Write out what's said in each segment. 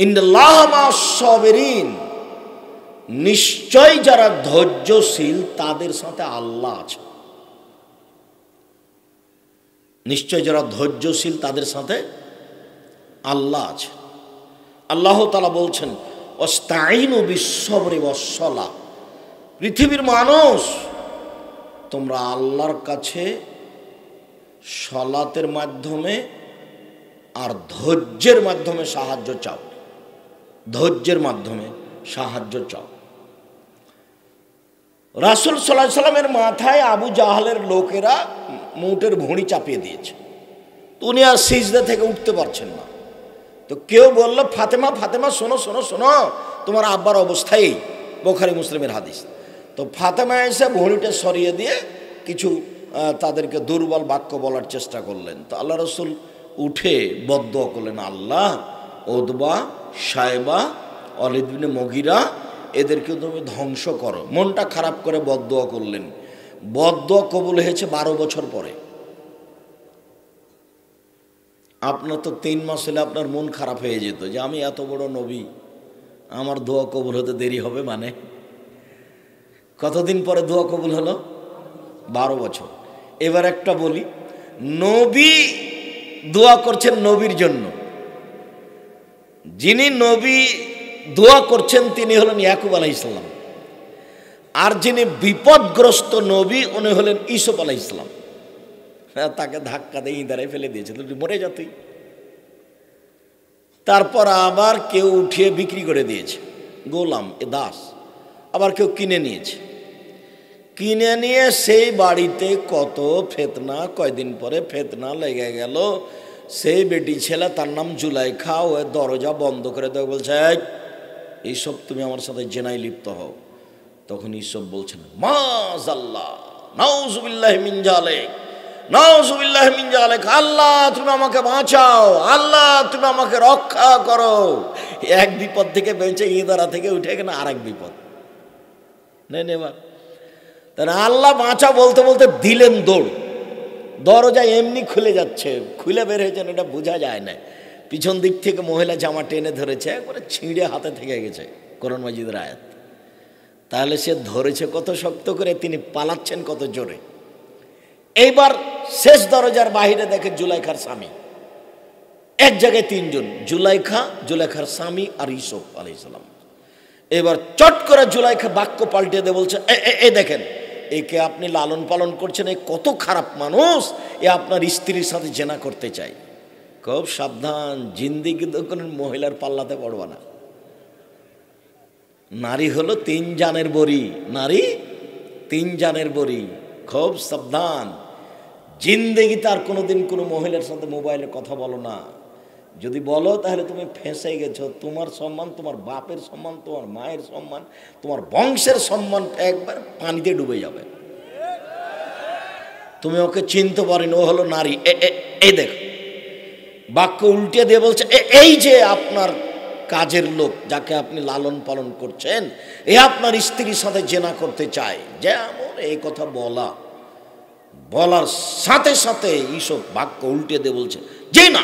ইন্নাল্লাহা মা'আস সাবিরিন, নিশ্চয় যারা ধৈর্যশীল তাদের সাথে আল্লাহ আছে। নিশ্চয় যারা ধৈর্যশীল তাদের সাথে আল্লাহ আছে। আল্লাহ তাআলা বলছেন ওয়াস্তাঈনু বিস-সাবরি ওয়াস-সালাহ, পৃথিবীর মানুষ তোমরা আল্লাহর কাছে সালাতের মাধ্যমে আর ধৈর্যের মাধ্যমে সাহায্য চাও। ধৈর্যের মাধ্যমে সাহায্য চাও। রাসূল সাল্লাল্লাহু আলাইহি সাল্লামের মাথায় আবু জাহালের লোকেরা মুটের ভুঁড়ি চাপিয়ে দিয়েছে, তো উনি আর সিজদা থেকে উঠতে পারছেন না। তো কেউ বলল, ফাতেমা ফাতেমা শোনো শোনো শোনো, তোমার আব্বার অবস্থাই। বুখারী মুসলিমের হাদিস। তো ফাতেমা এসে ভুঁড়িটা সরিয়ে দিয়ে কিছু তাদেরকে দুর্বল বাক্য বলার চেষ্টা করলেন। তো আল্লাহ রাসূল উঠে বদদুয়া করলেন, আল্লাহ উতবা, শায়বা, ওয়ালিদ ইবনে মুগীরা এদেরকে তুমি ধ্বংস করো। মনটা খারাপ করে বদদুয়া করলেন। বদদুয়া কবুল হয়েছে 12 বছর পরে। আপনার তো 3 মাস হলে আপনার মন খারাপ হয়ে যেত যে আমি এত বড় নবী, আমার দোয়া কবুল হতে দেরি হবে। মানে কতদিন পরে দোয়া কবুল হলো? 12 বছর। এবার একটা বলি, নবী দোয়া করছেন নবীর জন্য, যিনি নবী দোয়া করছেন তিনি হলেন ইয়াকুব আলাইহিস সালাম, আর যিনি বিপদগ্রস্ত নবী উনি হলেন ইউসুফ আলাইহিস সালাম। তাকে ধাক্কা দিয়ে ইঁদারায় ফেলে দিয়েছে, তুই মরে যা তুই। তারপর আবার কেউ উঠিয়ে বিক্রি করে দিয়েছে, গোলাম এ দাস। আবার কেউ কিনে নিয়েছে, কিনে নিয়ে সেই বাড়িতে কত ফেতনা। কয়দিন পরে ফেতনা লেগে গেল। সেই বেটি ছেলে, তার নাম জুলাইখা, ও দরজা বন্ধ করে দেয়, বলছে এইসব তুমি আমার সাথে জেনায় লিপ্ত হও। তখন ইসব বলছেন মাযাল্লাহ, নাউযুবিল্লাহি মিন যালিক, নাউযুবিল্লাহি মিন যালিক, আল্লাহ তুমি আমাকে বাঁচাও, আল্লাহ তুমি আমাকে রক্ষা করো। এক বিপদ থেকে বেঁচে ইঁদারা থেকে উঠে গেলে আরেক বিপদ নেন। এবার তারা আল্লাহ বাঁচাও বলতে বলতে দিলেন দৌড়। দরজা এমনি খুলে যাচ্ছে, খুলে বের হয়েছেন এটা বোঝা যায় না। পিছন দিক থেকে মহিলা জামা টেনে ধরেছে, একবারে ছিঁড়ে হাতে থেকে গেছে কোরআন মাজিদের আয়াত। তাহলে সে ধরেছে কত শক্ত করে, তিনি পালাচ্ছেন কত জোরে। এইবার শেষ দরজার বাহিরে দেখে জুলাইখার স্বামী। এক জায়গায় 3 জন, জুলাইখা, জুলাইখার স্বামী আর ইউসুফ আলাইহিস সালাম। এবার চট করে জুলাইখা বাক্য পাল্টে দিয়ে বলছে, এ দেখেন, একে আপনি লালন পালন করছেন, এ কত খারাপ মানুষ, এ আপনার স্ত্রীর সাথে জেনা করতে চাই। খুব সাবধান, জিন্দিগি কোনো মহিলার পাল্লাতে পড়বা না। নারী হলো 3 জানের বড়ি, নারী 3 জানের বড়ি। খুব সাবধান, জিন্দেগি তার কোনোদিন কোনো মহিলার সাথে মোবাইলে কথা বলো না। যদি বলো তাহলে তুমি ফেঁসে গেছো। তোমার সম্মান, তোমার বাপের সম্মান, তোমার মায়ের সম্মান, তোমার বংশের সম্মান একবার পানিতে ডুবে যাবে। তুমি ওকে চিনতে পারিনি, ও হলো নারী। এই দেখো, বাক্য উল্টে দিয়ে বলছে, এই যে আপনার কাজের লোক যাকে আপনি লালন পালন করছেন, এ আপনার স্ত্রীর সাথে জেনা করতে চায়। যেমন এই কথা বলার সাথে সাথে ইসব বাক্য উল্টে দিয়ে বলছে, যে না,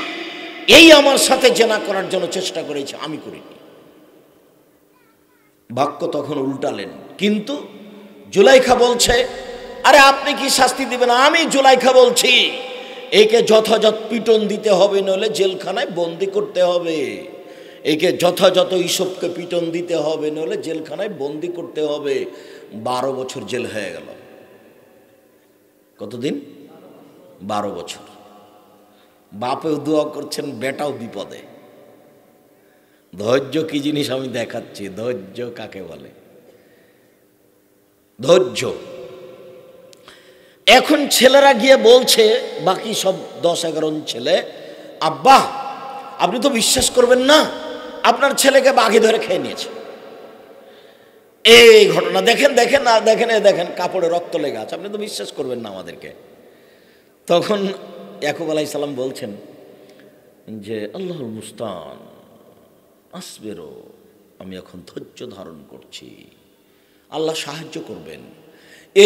এই আমার সাথে জেনা করার জন্য চেষ্টা করেছে, আমি করিনি। বাক্য তখন উল্টালেন। কিন্তু জুলাইখা বলছে, আরে আপনি কি শাস্তি দিবেন? আমি জুলাইখা বলছি, একে যথাযথ পিটন দিতে হবে, নইলে জেলখানায় বন্দি করতে হবে। একে যথাযথ ইসবকে পিটন দিতে হবে, নইলে জেলখানায় বন্দি করতে হবে। 12 বছর জেল হয়ে গেল। কতদিন? 12 বছর। বাপেও দোয়া করছেন, বেটাও বিপদে। ধৈর্য কি জিনিস আমি দেখাচ্ছি। ধৈর্য কাকে বলে? ধৈর্য। এখন ছেলেরা গিয়ে বলছে, বাকি সব 10-11 ছেলে, আব্বা আপনি তো বিশ্বাস করবেন না, আপনার ছেলেকে বাঘে ধরে খেয়ে নিয়েছে। এই ঘটনা দেখেন দেখেন না, দেখেন দেখেন কাপড়ে রক্ত লেগে আছে, আপনি তো বিশ্বাস করবেন না আমাদেরকে। তখন ইয়াকুব আলাইহিস সালাম বলছেন যে আল্লাহুল মুস্তান আসবিরু, আমি এখন ধৈর্য ধারণ করছি, আল্লাহ সাহায্য করবেন।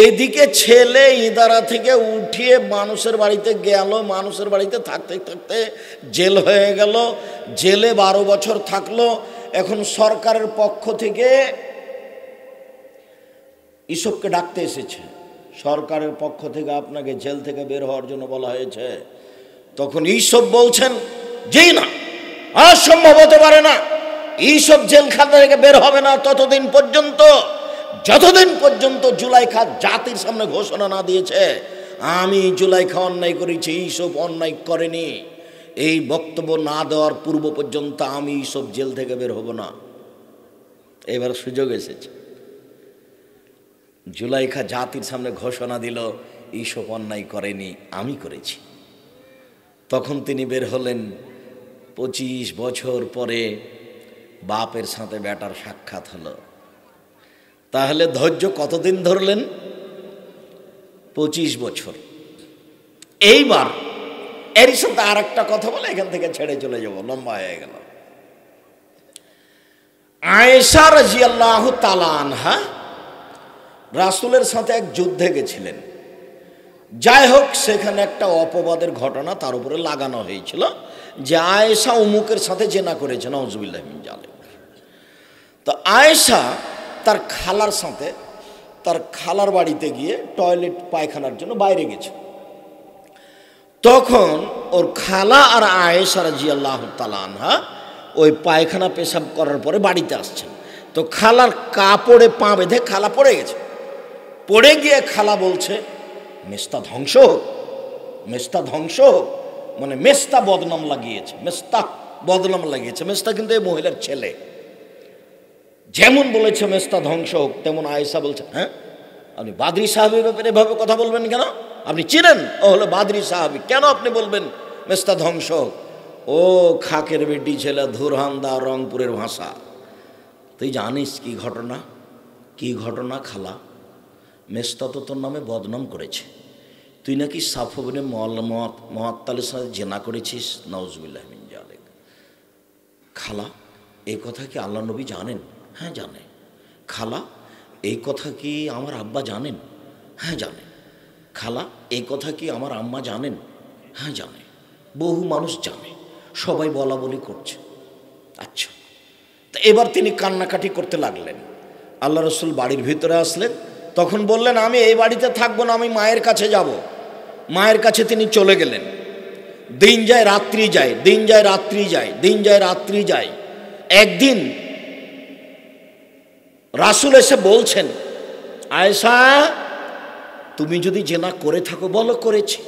এইদিকে ছেলে ইদারা থেকে উঠিয়ে মানুষের বাড়িতে গেল, মানুষের বাড়িতে থাকতে থাকতে জেল হয়ে গেল, জেলে 12 বছর থাকলো। এখন সরকারের পক্ষ থেকে ইসবকে ডাকতে এসেছে, সরকারের পক্ষ থেকে আপনাকে জেল থেকে বের হওয়ার জন্য বলা হয়েছে। তখন ইসব বলছেন জি না, অসম্ভব হতে পারে না, ইসব জেলখানা থেকে বের হবে না ততদিন পর্যন্ত যতদিন পর্যন্ত জুলাইখা জাতির সামনে ঘোষণা না দিয়েছে আমি জুলাইখা অন্যায় করেছি, ইসব অন্যায় করেনি। এই বক্তব্য না দেওয়ার পূর্ব পর্যন্ত আমি ইসব জেল থেকে বের হব না। এবার সুযোগ এসেছে, জুলাইখা জাতির সামনে ঘোষণা দিল ইসব অন্যায় করেনি, আমি করেছি। তখন তিনি বের হলেন। 25 বছর পরে বাপের সাথে বেটার সাক্ষাৎ হলো। তাহলে ধৈর্য কতদিন ধরলেন? 25 বছর। এইবার এরই সাথে আর একটা কথা বলে এখান থেকে ছেড়ে চলে যাব, লম্বা হয়ে গেল। আয়েশা রাদিয়াল্লাহু তাআলা আনহা রাসূলের সাথে এক যুদ্ধে গেছিলেন। যাই হোক, সেখানে একটা অপবাদের ঘটনা তার উপরে লাগানো হয়েছিল যে আয়েশা অমুকের সাথে জেনা করেছে, নাউজুবিল্লাহি মিন যালিক। তো আয়েশা তার খালার সাথে তার খালার বাড়িতে গিয়ে টয়লেট পায়খানার জন্য বাইরে গেছে। তখন ওর খালা আর আয়েশা রাদিয়াল্লাহু তাআলা আনহা ওই পায়খানা পেশাব করার পরে বাড়িতে আসছেন। তো খালার কাপড়ে পা বেঁধে খালা পড়ে গেছে। পড়ে গিয়ে খালা বলছে মেস্তা ধ্বংস হোক, মেস্তা ধ্বংস হোক, মানে মেস্তা বদনাম লাগিয়েছে, মেস্তা বদনাম লাগিয়েছে। মেস্তা কিন্তু এই মহিলার ছেলে। যেমন বলেছে মেস্তা ধ্বংস হোক, তেমন আয়েশা বলছে হ্যাঁ আপনি বাদরি সাহাবীর ব্যাপারে এভাবে কথা বলবেন কেন? আপনি চিনেন ও হলো বাদরি সাহাবী, কেন আপনি বলবেন মেস্তা ধ্বংস হোক? ও খাকের বেটি ছেলে, ধুরহান্দা, রংপুরের ভাষা। তুই জানিস কি ঘটনা? কি ঘটনা খালা? মেস্তা তো তোর নামে বদনাম করেছে, তুই নাকি সাফবিনে মুআত্তালের সাথে জেনা করেছিস, নাউজুবিল্লাহি মিন যালিক। খালা এই কথা কি আল্লাহ নবী জানেন? হ্যাঁ জানে। খালা এই কথা কি আমার আব্বা জানেন? হ্যাঁ জানে। খালা এই কথা কি আমার আম্মা জানেন? হ্যাঁ জানে। বহু মানুষ জানে, সবাই বলা বলি করছে। আচ্ছা, তা এবার তিনি কান্নাকাটি করতে লাগলেন। আল্লাহ রসুল বাড়ির ভিতরে আসলেন, তখন বললেন আমি এই বাড়িতে থাকবো না, আমি মায়ের কাছে যাব। মায়ের কাছে তিনি চলে গেলেন। দিন যায় রাত্রি যায়, দিন যায় রাত্রি যায়, দিন যায় রাত্রি যায়। একদিন রাসূল এসে বলছেন আয়েশা তুমি যদি জেনা করে থাকো বলো করেছি,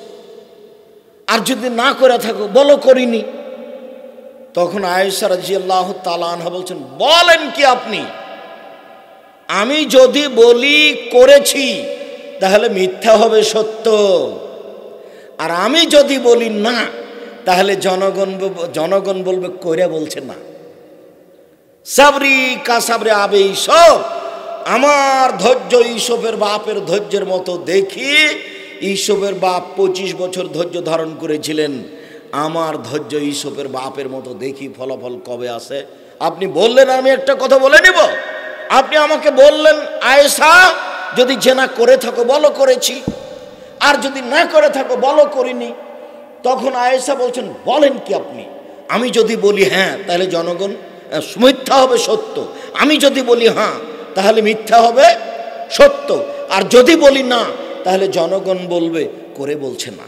আর যদি না করে থাকো বলো করিনি। তখন আয়েশা রাদিয়াল্লাহু তাআলা আনহা বলছেন বলেন কি আপনি? আমি যদি বলি করেছি তাহলে মিথ্যা হবে সত্য, আর আমি যদি বলি না তাহলে জনগণ বলবে কইরা বলছে না। সাবরি কা সাবরে আবে ইসব, আমার ধৈর্য ইসবের বাপের ধৈর্যের মতো দেখি। ইসবের বাপ 25 বছর ধৈর্য ধারণ করেছিলেন, আমার ধৈর্য ইসবের বাপের মতো দেখি ফলাফল কবে আসে। আপনি বললেন আমি একটা কথা বলে নিব, আপনি আমাকে বললেন আয়েশা যদি জেনা করে থাকো বলো করেছি, আর যদি না করে থাকো বলো করিনি। তখন আয়েশা বলছেন বলেন কি আপনি? আমি যদি বলি হ্যাঁ তাহলে জনগণ মিথ্যা হবে সত্য, আমি যদি বলি হ্যাঁ তাহলে মিথ্যা হবে সত্য, আর যদি বলি না তাহলে জনগণ বলবে করে বলছে না।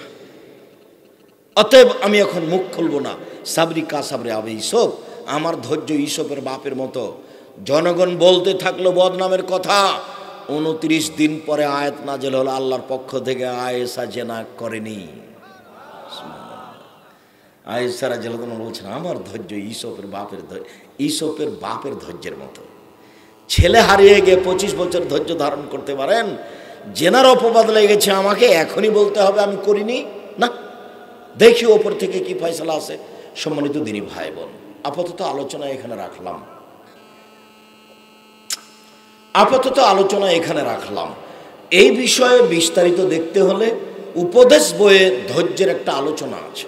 অতএব আমি এখন মুখ খুলবো না। সাবরি কা সাবরে আবে ইসব, আমার ধৈর্য ইসবের বাপের মতো। জনগণ বলতে থাকলো বদনামের কথা। 29 দিন পরে আয়াত নাযিল হলো আল্লাহর পক্ষ থেকে, আয়েশা জেনা করেনি। আয়েশা রাদিয়াল্লাহু তাআলা বলছেন আমার ধৈর্য ইসবের বাপের ধৈর্যের মতো। ছেলে হারিয়ে গিয়ে 25 বছর ধৈর্য ধারণ করতে পারেন, জেনার অপবাদ লেগেছে আমাকে এখনই বলতে হবে আমি করিনি? না, দেখি ওপর থেকে কি ফয়সালা আসে। সম্মানিত দিনী ভাই বোন, আপাতত আলোচনা এখানে রাখলাম। এই বিষয়ে বিস্তারিত দেখতে হলে উপদেশ বইয়ে ধৈর্যের একটা আলোচনা আছে।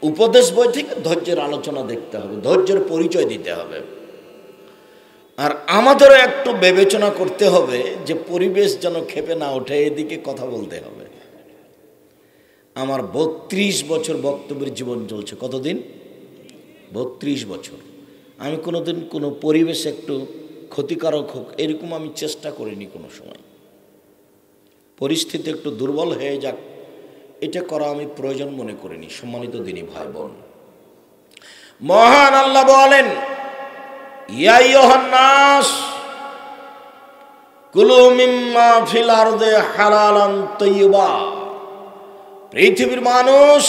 উপদেশ বই থেকে ধৈর্যের আলোচনা দেখতে হবে, ধৈর্যের পরিচয় দিতে হবে। আর আমাদেরও একটু বিবেচনা করতে হবে যে পরিবেশ যেন ক্ষেপে না ওঠে, এদিকে কথা বলতে হবে। আমার 32 বছর বক্তব্যের জীবন চলছে। কতদিন? 32 বছর। আমি কোনোদিন কোনো পরিবেশ একটু ক্ষতিকারক হোক এরকম আমি চেষ্টা করিনি কোনো সময়। পরিস্থিতি একটু দুর্বল হয়ে যাক এটা করা আমি প্রয়োজন মনে করিনি। সম্মানিত দিনী ভাই বোন, মহান আল্লাহ বলেন, ইয়া আইয়ুহান নাস কুলু মিম্মা ফিল আরদি হালালান তাইয়্যিবা। পৃথিবীর মানুষ,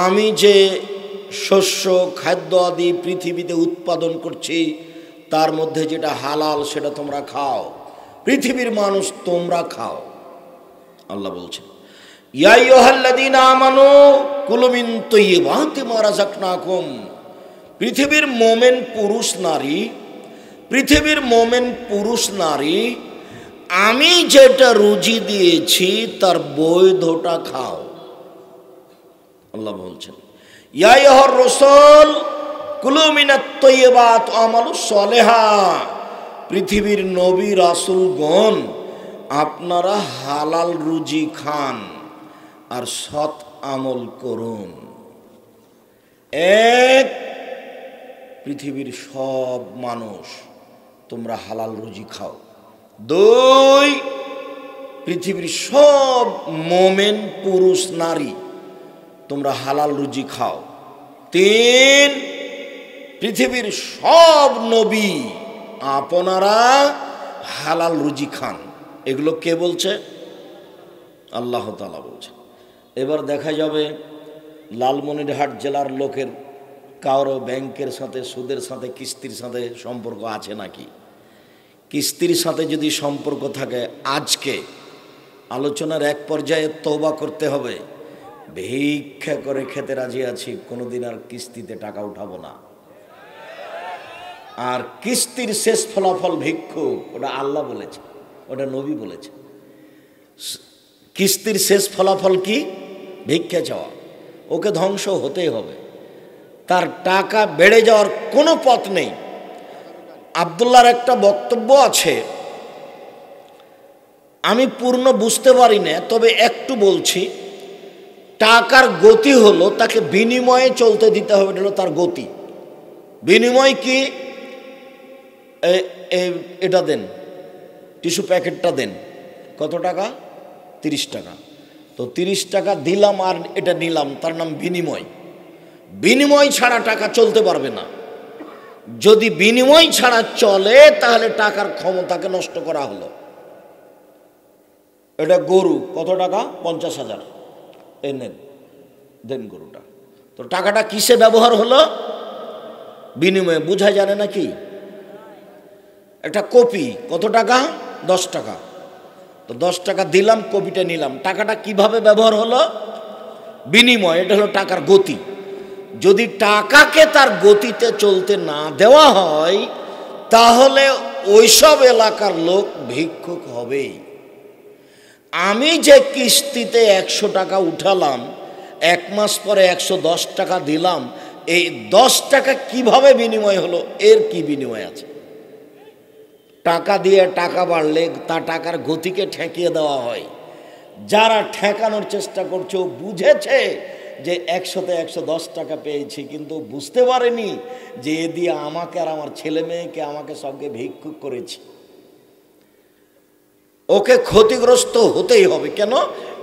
আমি যে শস্য খাদ্য আদি পৃথিবীতে উৎপাদন করছি তার মধ্যে যেটা হালাল সেটা তোমরা খাও। পৃথিবীর মানুষ তোমরা খাও। আল্লাহ বলছেন, ইয়া আইয়ুহাল্লাযীনা আমানু কুলু মিন তাইয়্যিবাতি মা রাযাকনাকুম। পৃথিবীর মোমেন পুরুষ নারী, পৃথিবীর মোমেন পুরুষ নারী, আমি যেটা রুজি দিয়েছি তার বৈধটা খাও। আল্লাহ বলছেন, ইয়া আইয়ুহার রাসূল কুলু মিনাত তাইয়্যিবাত আমালুস সালিহা। পৃথিবীর নবী রাসূলগণ আপনারা হালাল রুজি খান আর সৎ আমল করুন। এক, পৃথিবীর সব মানুষ তোমরা হালাল রুজি খাও। দুই, পৃথিবীর সব মোমেন পুরুষ নারী তোমরা হালাল রুজি খাও। তিন, পৃথিবীর সব নবী আপনারা হালাল রুজি খান। এগুলো কে বলছে? আল্লাহ তাআলা বলছে। এবার দেখা যাবে লালমনিরহাট জেলার লোকের কারো ব্যাংকের সাথে, সুদের সাথে, কিস্তির সাথে সম্পর্ক আছে নাকি? কিস্তির সাথে যদি সম্পর্ক থাকে, আজকে আলোচনার এক পর্যায়ে তওবা করতে হবে। ভিক্ষা করে খেতে রাজি আছি, কোনোদিন আর কিস্তিতে টাকা উঠাবো না। আর কিস্তির শেষ ফলাফল ভিক্ষুক, ওটা আল্লাহ বলেছে, ওটা নবী বলেছে। কিস্তির শেষ ফলাফল কি? ভিক্ষা চাওয়া। ওকে ধ্বংস হতেই হবে, তার টাকা বেড়ে যাওয়ার কোনো পথ নেই। আব্দুল্লাহর একটা বক্তব্য আছে, আমি পূর্ণ বুঝতে পারি না, তবে একটু বলছি। টাকার গতি হলো তাকে বিনিময়ে চলতে দিতে হবে, এটা হলো তার গতি। বিনিময় কি? এটা দেন, টিস্যু প্যাকেটটা দেন। কত টাকা? 30 টাকা। তো 30 টাকা দিলাম আর এটা নিলাম, তার নাম বিনিময়। বিনিময় ছাড়া টাকা চলতে পারবে না। যদি বিনিময় ছাড়া চলে তাহলে টাকার ক্ষমতাকে নষ্ট করা হলো। এটা গরু, কত টাকা? 50,000। এই নেন, দেন গরুটা। তো টাকাটা কিসে ব্যবহার হলো? বিনিময়ে। বোঝা জানে নাকি? একটা কপি কত টাকা? 10 টাকা। তো 10 টাকা দিলাম, কপিটা নিলাম। টাকাটা কিভাবে ব্যবহার হলো? বিনিময়। এটা হলো টাকার গতি। যদি টাকাকে তার গতিতে চলতে না দেওয়া হয় তাহলে ওইসব এলাকার লোক ভিক্ষুক হবেই। আমি যে কিস্তিতে 100 টাকা উঠালাম, 1 মাস পরে 110 টাকা দিলাম, এই 10 টাকা কিভাবে বিনিময় হলো? এর কি বিনিময় আছে? টাকা দিয়ে টাকা বাড়লে তা টাকার গতিকে ঠেকিয়ে দেওয়া হয়। যারা ঠেকানোর চেষ্টা করছে ও বুঝেছে যে 100-তে 110 টাকা পেয়েছি, কিন্তু বুঝতে পারেনি যে এ দিয়ে আমাকে আর আমার ছেলে মেয়েকে, আমাকে সবকে ভিক্ষুক করেছি। ওকে ক্ষতিগ্রস্ত হতেই হবে। কেন?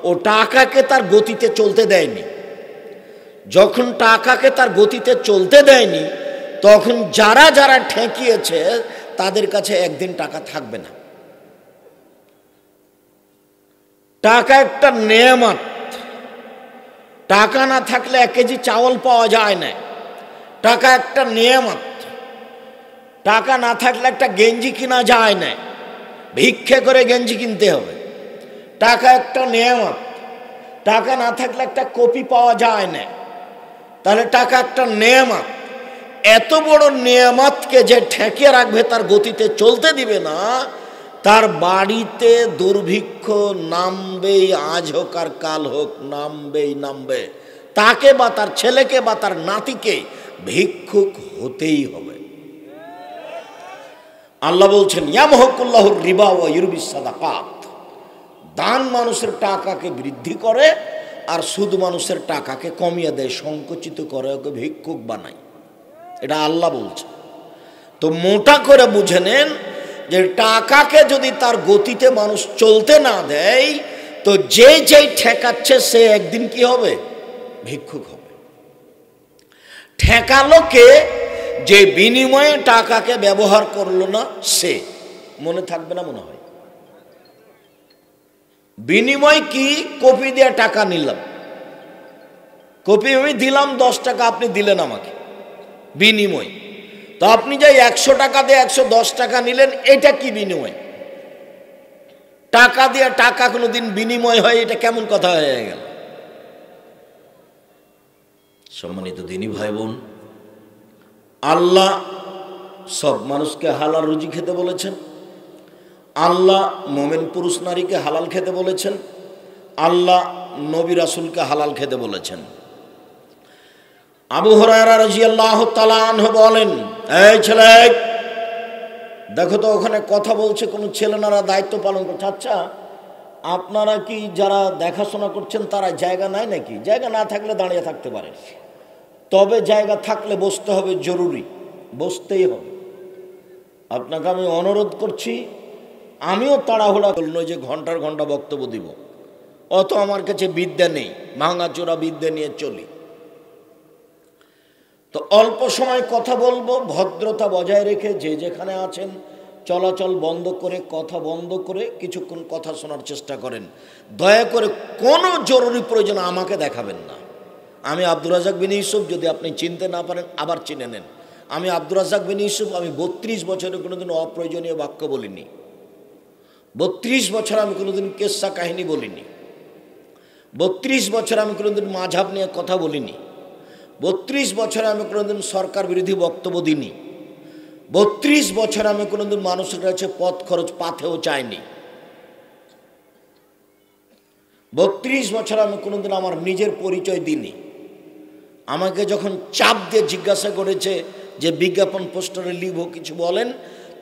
ও টাকাকে তার গতিতে চলতে দেয়নি। যখন টাকাকে তার গতিতে চলতে দেয়নি তখন যারা যারা ঠেকিয়েছে তাদের কাছে একদিন টাকা থাকবে না। টাকা একটা নেয়ামত। টাকা না থাকলে 1 কেজি চাউল পাওয়া যায় না। টাকা একটা নেয়ামত। টাকা না থাকলে একটা গেঞ্জি কিনা যায় না, ভিক্ষে করে গেঞ্জি কিনতে হবে। টাকা একটা নেয়ামত। টাকা না থাকলে একটা কপি পাওয়া যায় না, তাহলে টাকা একটা নেয়ামত। এত বড় নেয়ামতকে যে ঠেকিয়ে রাখবে, তার গতিতে চলতে দিবে না, তার বাড়িতে দুর্ভিক্ষ নামবেই। আজ হোক আর কাল হোক, নামবেই নামবে। তাকে বা তার ছেলেকে বা তার নাতিকে ভিক্ষুক হতেই হবে। আল্লাহ বলছেন ইয়ামহুকুল্লাহুর রিবা ওয়া ইউরবিস সাদাকাত, দান মানুষের টাকাকে বৃদ্ধি করে আর সুদ মানুষের টাকাকে কমিয়ে দেয়, সংকুচিত করে, ওকে ভিক্ষুক বানায়। এটা আল্লাহ বলছে। তো মোটা করে বুঝে নেন যে টাকাকে যদি তার গতিতে মানুষ চলতে না দেয়, তো যে যেই ঠেকাচ্ছে সে একদিন কি হবে? ভিক্ষুক হবে। ঠেকালো কে? যে বিনিময়ে টাকাকে ব্যবহার করলো না সে। মনে থাকবে না মনে হয়? বিনিময় কি? কপি দিয়ে টাকা নিলাম, কপি আমি দিলাম 10 টাকা, আপনি দিলেন আমাকে, বিনিময়। তো আপনি যে 100 টাকা দিয়ে 110 টাকা নিলেন, এটা কি বিনিময়? টাকা দিয়ে টাকা কোনোদিন বিনিময় হয়? এটা কেমন কথা হয়ে গেল? সম্মানিত দিনী ভাই বোন, আল্লাহ সব মানুষকে হালাল রুজি খেতে বলেছেন। আল্লাহ মোমেন পুরুষ নারীকে হালাল খেতে বলেছেন। আল্লাহ নবী রাসূলকে হালাল খেতে বলেছেন। আবু হুরায়রা রাদিয়াল্লাহু তাআলা আনহু বলেন, এই ছেলে দেখো তো ওখানে কথা বলছে কোন ছেলেনারা দায়িত্ব পালন করছে। আচ্ছা, আপনারা কি যারা দেখাশোনা করছেন তারা জায়গা নাই নাকি? জায়গা না থাকলে দাঁড়িয়ে থাকতে পারে, তবে জায়গা থাকলে বসতে হবে, জরুরি, বসতেই হবে। আপনাকে আমি অনুরোধ করছি, আমিও তাড়াহুড়া করল যে ঘন্টার ঘন্টা বক্তব্য দিব, অত আমার কাছে বিদ্যা নেই, ভাঙাচোরা বিদ্যা নিয়ে চলি। তো অল্প সময় কথা বলবো, ভদ্রতা বজায় রেখে যে যেখানে আছেন চলাচল বন্ধ করে, কথা বন্ধ করে কিছুক্ষণ কথা শোনার চেষ্টা করেন। দয়া করে কোনো জরুরি প্রয়োজন আমাকে দেখাবেন না। আমি আব্দুর রাজ্জাক বিন ইউসুফ, যদি আপনি চিনতে না পারেন আবার চিনে নেন। আমি আব্দুর রাজ্জাক বিন ইউসুফ, আমি 32 বছরে কোনোদিন অপ্রয়োজনীয় বাক্য বলিনি। 32 বছর আমি কোনোদিন কেসা কাহিনী বলিনি। 32 বছর আমি কোনোদিন মাঝহাব নিয়ে কথা বলিনি। 32 বছরে আমি কোনোদিন সরকার বিরোধী বক্তব্য দিইনি। 32 বছর আমি কোনোদিন মানুষের কাছে পথ খরচ পাথেও চাইনি। 32 বছর আমি কোনোদিন আমার নিজের পরিচয় দিইনি। আমাকে যখন চাপ দিয়ে জিজ্ঞাসা করেছে যে বিজ্ঞাপন পোস্টারে লিখব কিছু বলেন,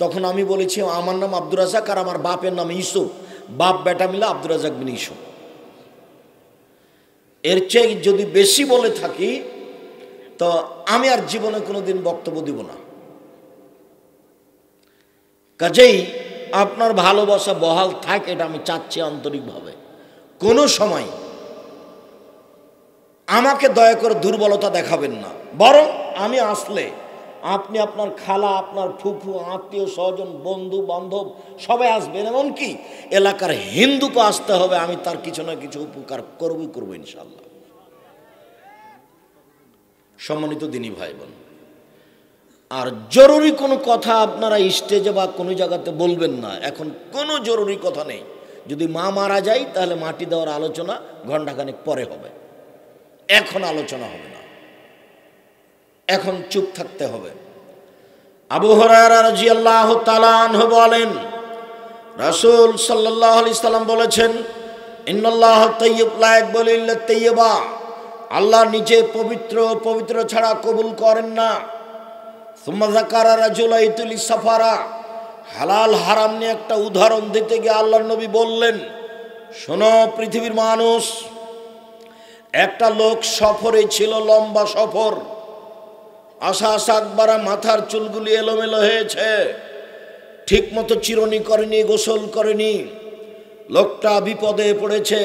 তখন আমি বলেছি আমার নাম আব্দুর রাজ্জাক আর আমার বাপের নাম ইউসুফ, বাপ বেটা মিলে আব্দুর রাজ্জাক বিন ইউসুফ। এর চেয়ে যদি বেশি বলে থাকি তো আমি আর জীবনে কোনোদিন বক্তব্য দিব না। কাজেই আপনার ভালোবাসা বহাল থাক, এটা আমি চাচ্ছি আন্তরিকভাবে। কোনো সময় আমাকে দয়া করে দুর্বলতা দেখাবেন না, বরং আমি আসলে আপনি আপনার খালা, আপনার ফুফু, আত্মীয় স্বজন, বন্ধু বান্ধব সবাই আসবেন, এমনকি এলাকার হিন্দুকে আসতে হবে। আমি তার কিছু না কিছু উপকার করবো ইনশাল্লাহ। সম্মানিত দিনী ভাই বোন, আর জরুরি কোনো কথা আপনারা স্টেজে বা কোনো জায়গাতে বলবেন না। এখন কোনো জরুরি কথা নেই। যদি মা মারা যায় তাহলে মাটি দেওয়ার আলোচনা ঘণ্টাখানেক পরে হবে, এখন আলোচনা হবে না, এখন চুপ থাকতে হবে। আবু হুরায়রা রাদিয়াল্লাহু তাআলা আনহু বলেন, রাসূল সাল্লাল্লাহু আলাইহি সাল্লাম বলেছেন, ইন্নাল্লাহ তাইয়্যিব লা ইয়াকবালু ইল্লা তাইয়্যিবা, আল্লাহ নিজে পবিত্র, পবিত্র ছাড়া কবুল করেন না। সুম্মা যাকারা রাজুলা ইতুলি সাফারা, হালাল হারাম নিয়ে একটা উদাহরণ দিতে গিয়ে আল্লাহর নবী বললেন, শোনো পৃথিবীর মানুষ, একটা লোক সফরে ছিল, লম্বা সফর, আশা আকবারা, মাথার চুলগুলি এলোমেলো হয়েছে, ঠিক মতো চিরুনি করেনি, গোসল করেনি, লোকটা বিপদে পড়েছে।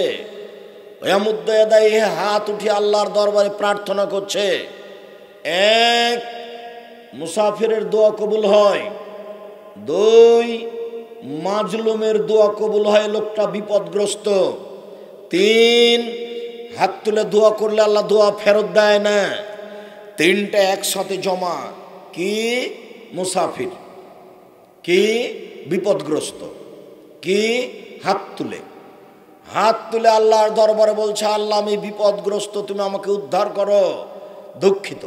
হাত উঠিয়ে আল্লাহর দরবারে প্রার্থনা করছে। এক, মুসাফিরের দোয়া কবুল হয়। 2, মাজলুমের দোয়া কবুল হয়, লোকটা বিপদগ্রস্ত। 3, হাত তুলে দোয়া করলে আল্লাহ দোয়া ফেরত দেয় না। 3টা একসাথে জমা। কি? মুসাফির, কি বিপদগ্রস্ত, কি হাত তুলে। হাত তুলে আল্লাহর দরবারে বলছে, আল্লাহ আমি বিপদগ্রস্ত, তুমি আমাকে উদ্ধার করো। দুঃখিত,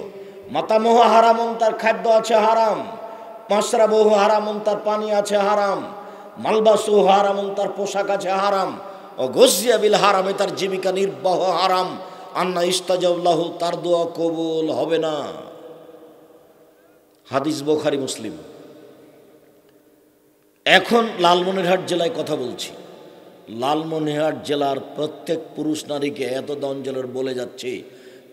মাতামহ হারামন, তার খাদ্য আছে হারাম, মাশরাবহু হারামন, তার পানি আছে হারাম, মালবাসু হারামন, তার পোশাক আছে হারাম, ও গজিয়া বিল হারামে, তার জীবিকা নির্বাহ হারাম। আন্না ইস্তাজাবলাহু, তার দোয়া কবুল হবে না। হাদিস বুখারী মুসলিম। এখন লালমনিরহাট জেলায় কথা বলছি। লালমনিরহাট জেলার প্রত্যেক পুরুষ নারীকে এত অঞ্চলের বলে যাচ্ছে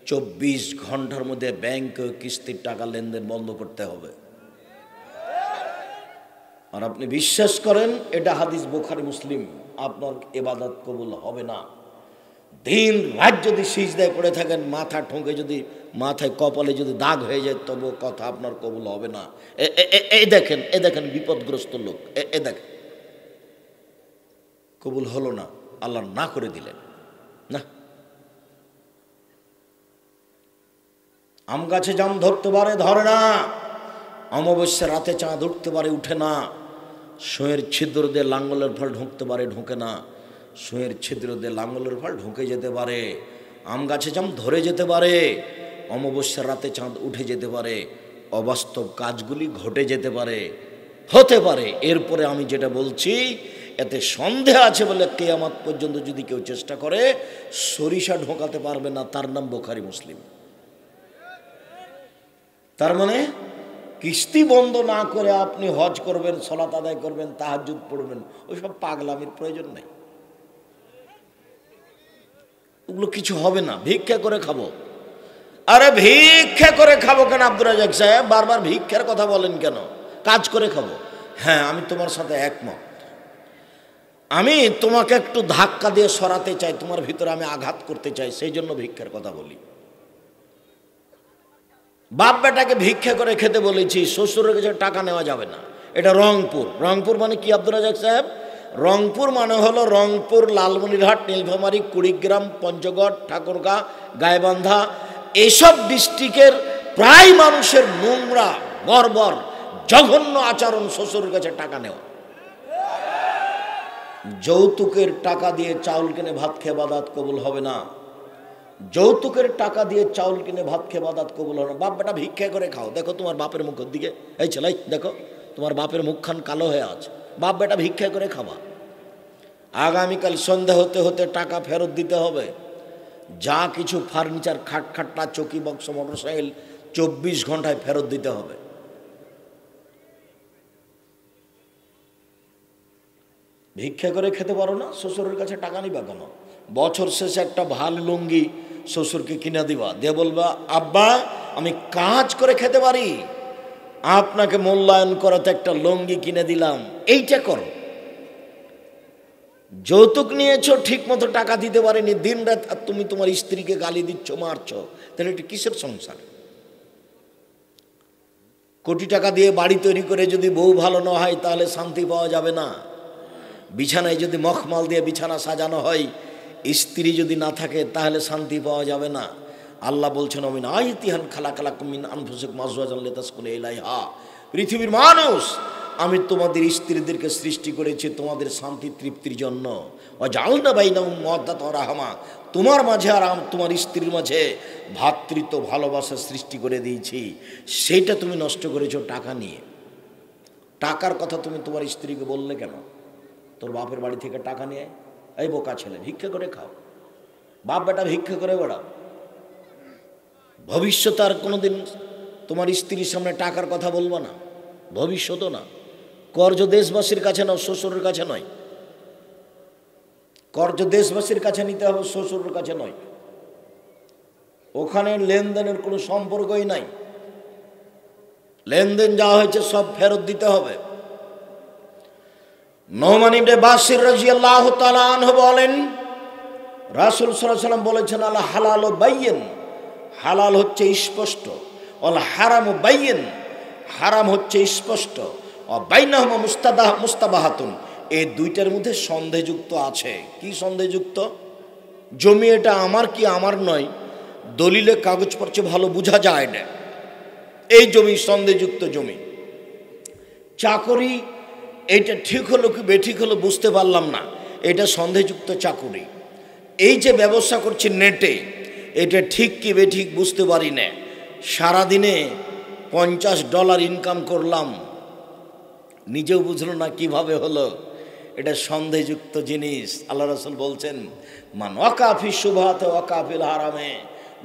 24 ঘন্টার মধ্যে ব্যাংক কিস্তির টাকা লেনদেন বন্ধ করতে হবে। আর আপনি বিশ্বাস করেন এটা হাদিস বুখারী মুসলিম, আপনার ইবাদত কবুল হবে না। দিন রাত যদি সিজদায় পড়ে থাকেন, মাথা ঠোঁকে যদি মাথায় কপালে যদি দাগ হয়ে যায়, তবু কথা আপনার কবুল হবে না। এই দেখেন বিপদগ্রস্ত লোক, দেখেন কবুল হলো না, আল্লাহ না করে দিলেন না। আম গাছে জাম ধরতে পারে, ধরে না। অমাবস্যা রাতে চাঁদ উঠতে পারে, উঠে না। সুঁয়ের ছিদ্র দিয়ে লাঙ্গলের ফল ঢুকতে পারে, ঢোকে না। সুঁয়ের ছিদ্র দিয়ে লাঙ্গলের ফল ঢুকে যেতে পারে। আম গাছে জাম ধরে যেতে পারে, অমাবস্যার রাতে চাঁদ উঠে যেতে পারে, অবাস্তব কাজগুলি ঘটে যেতে পারে, হতে পারে। এরপরে আমি যেটা বলছি এতে সন্দেহ আছে বলে কিয়ামত পর্যন্ত যদি কেউ চেষ্টা করে সরিষা ঢোকাতে পারবে না, তার নাম বুখারী মুসলিম। তার মানে কিস্তি বন্ধ না করে আপনি হজ করবেন, সালাত আদায় করবেন, তাহাজ্জুদ পড়বেন, ওইসব পাগলামির প্রয়োজন নেই। ওগুলো কিছু হবে না। ভিক্ষা করে খাবো। আরে ভিক্ষা করে খাবো কেন আব্দুর রাজ্জাক সাহেব? বারবার ভিক্ষার কথা বলেন কেন? কাজ করে খাবো। হ্যাঁ, আমি তোমার সাথে একমত। আমি তোমাকে একটু ধাক্কা দিয়ে সরাতে চাই, তোমার ভিতরে আমি আঘাত করতে চাই, সেই জন্য ভিক্ষার কথা বলি। বাপ বেটাকে ভিক্ষা করে খেতে বলেছি, শ্বশুরের কাছে টাকা নেওয়া যাবে না। এটা রংপুর। রংপুর মানে কি আব্দুর রাজ্জাক সাহেব? রংপুর মানে হলো রংপুর, লালমনিরহাট, নীলফামারী, কুড়িগ্রাম, পঞ্চগড়, ঠাকুরগাঁ, গাইবান্ধা, এইসব ডিস্ট্রিক্টের প্রায় মানুষের নোংরা, বর্বর, জঘন্য আচরণ শ্বশুরের কাছে টাকা নেওয়া। যৌতুকের টাকা দিয়ে চাউল কিনে ভাত খেয়ে বাদাত কবুল হবে না। যৌতুকের টাকা দিয়ে চাউল কিনে ভাত খেয়ে বাদাত কবুল হবে না। বাপ বেটা ভিক্ষা করে খাও। দেখো তোমার বাপের মুখের দিকে, এই ছেলে দেখো তোমার বাপের মুখখান কালো হয়ে আছে। বাপ বেটা ভিক্ষা করে খাবা। আগামীকাল সন্ধ্যা হতে হতে টাকা ফেরত দিতে হবে। যা কিছু ফার্নিচার, খাটখাটনা, চৌকি, বক্স, মোটরসাইকেল 24 ঘন্টায় ফেরত দিতে হবে। ভিক্ষা করে খেতে পারো না, শ্বশুরের কাছে টাকা নিবা কেন? বছর শেষে একটা ভালো লুঙ্গি শ্বশুরকে কিনে দিবা, দিয়ে বলবা আব্বা আমি কাজ করে খেতে পারি, আপনাকে মূল্যায়ন করাতে একটা লুঙ্গি কিনে দিলাম, এইটা করো। যৌতুক নিয়েছো, ঠিক মতো টাকা দিতে পারেনি, দিন রাত তুমি তোমার স্ত্রীকে গালি দিচ্ছ, মারছো, তাহলে এটা কিসের সংসার? কোটি টাকা দিয়ে বাড়ি তৈরি করে যদি বউ ভালো না হয় তাহলে শান্তি পাওয়া যাবে না। বিছানায় যদি মখমাল দিয়ে বিছানা সাজানো হয়, স্ত্রী যদি না থাকে তাহলে শান্তি পাওয়া যাবে না। আল্লাহ বলছেন অমিন আইতিহান খালাকালাকুম মিন আনফুসিকুম আজওয়াজান লিতাসকুনু ইলাইহা, পৃথিবীর মানুষ আমি তোমাদের স্ত্রীদেরকে সৃষ্টি করেছি তোমাদের শান্তি তৃপ্তির জন্য। ওয়াজআলনা বাইনাহুম মাওয়াদ্দাতান ওয়া রাহমা, তোমার মাঝে আর তোমার স্ত্রীর মাঝে ভ্রাতৃত্ব ভালোবাসা সৃষ্টি করে দিয়েছি, সেইটা তুমি নষ্ট করেছো টাকা নিয়ে। টাকার কথা তুমি তোমার স্ত্রীকে বললে কেন? তোর বাপের বাড়ি থেকে টাকা নিয়ে, এই বোকা ছেলে ভিক্ষা করে খাও, বাপ বেটা ভিক্ষা করে বেড়াও। ভবিষ্যতে আর কোনোদিন তোমার স্ত্রীর সামনে টাকার কথা বলবো না, ভবিষ্যতও না। কর্জ দেশবাসীর কাছে নাও, শ্বশুরের কাছে নয়। কর্জ দেশবাসীর কাছে নিতে হবে, শ্বশুরের কাছে নয়। ওখানে লেনদেনের কোনো সম্পর্কই নাই। লেনদেন যা হয়েছে সব ফেরত দিতে হবে। নোমান ইবনে বাশির রাদিয়াল্লাহু তাআলা আনহু বলেন, রাসূল সাল্লাল্লাহু আলাইহি ওয়াসাল্লাম বলেছেন আল হালালু বাইয়িন, হালাল হচ্ছে স্পষ্ট, ওয়াল হারামু বাইয়িন, হারাম হচ্ছে স্পষ্ট, ও বাইনাহুমা মুস্তাবাহাতুন, এই দুইটার মধ্যে সন্দেহযুক্ত আছে। কি সন্দেহযুক্ত? জমি এটা আমার কি আমার নয়, দলিলে কাগজপত্রে ভালো বোঝা যায় না, এই জমি সন্দেহযুক্ত জমি। চাকরি এইটা ঠিক হলো কি বেঠিক হলো বুঝতে পারলাম না, এটা সন্দেহযুক্ত চাকরি। এই যে ব্যবসা করছি নেটে, এটা ঠিক কি বেঠিক বুঝতে পারি না, সারাদিনে $50 ইনকাম করলাম, নিজেও বুঝলো না কিভাবে হলো, এটা সন্দেহযুক্ত জিনিস। আল্লাহ রাসূল বলছেন মান ওয়াকাফি শুবহাতে ওয়াকাফিল হারামে,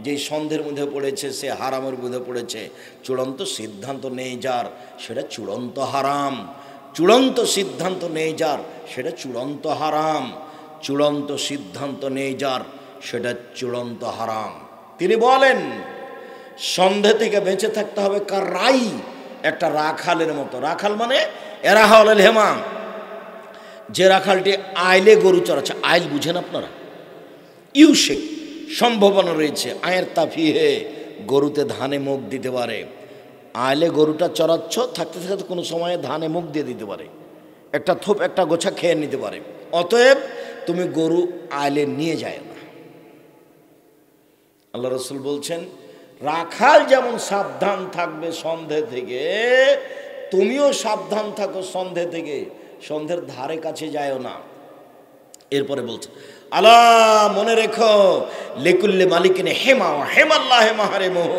যে সন্দেহের মধ্যে পড়েছে সে হারামের মধ্যে পড়েছে। চূড়ান্ত সিদ্ধান্ত নেই যার, সেটা চূড়ান্ত হারাম। চূড়ান্ত সিদ্ধান্ত নেই যার, সেটা চূড়ান্ত হারাম। চূড়ান্ত সিদ্ধান্ত নেই যার, সেটা চূড়ান্ত হারাম। তিনি বলেন সন্ধে থেকে বেঁচে থাকতে হবে কার রাই, একটা রাখালের মতো। রাখাল মানে এরাহাল হেমা, যে রাখালটি আইলে গরু চড়াচ্ছে। আইল বুঝেন আপনারা? ইউসেক, সম্ভাবনা রয়েছে আয়ের তাফিহে, গরুতে ধানে মুখ দিতে পারে। আইলে গরুটা চড়াচ্ছ, থাকতে থাকতে কোনো সময়ে ধানে মুখ দিয়ে দিতে পারে, একটা থোপ একটা গোছা খেয়ে নিতে পারে। অতএব তুমি গরু আইলে নিয়ে যায় না। আল্লাহ রসুল বলছেন রাখাল যেমন সাবধান থাকবে সন্ধে থেকে, তুমিও সাবধান থাকো সন্ধে থেকে, সন্ধ্যের ধারে কাছে যায়ও না। এরপরে বলছে আলা মনে রেখো লেকুল্লে মালিকিনে হেমা হেমাল্লাহ হেমাহারে মোহ,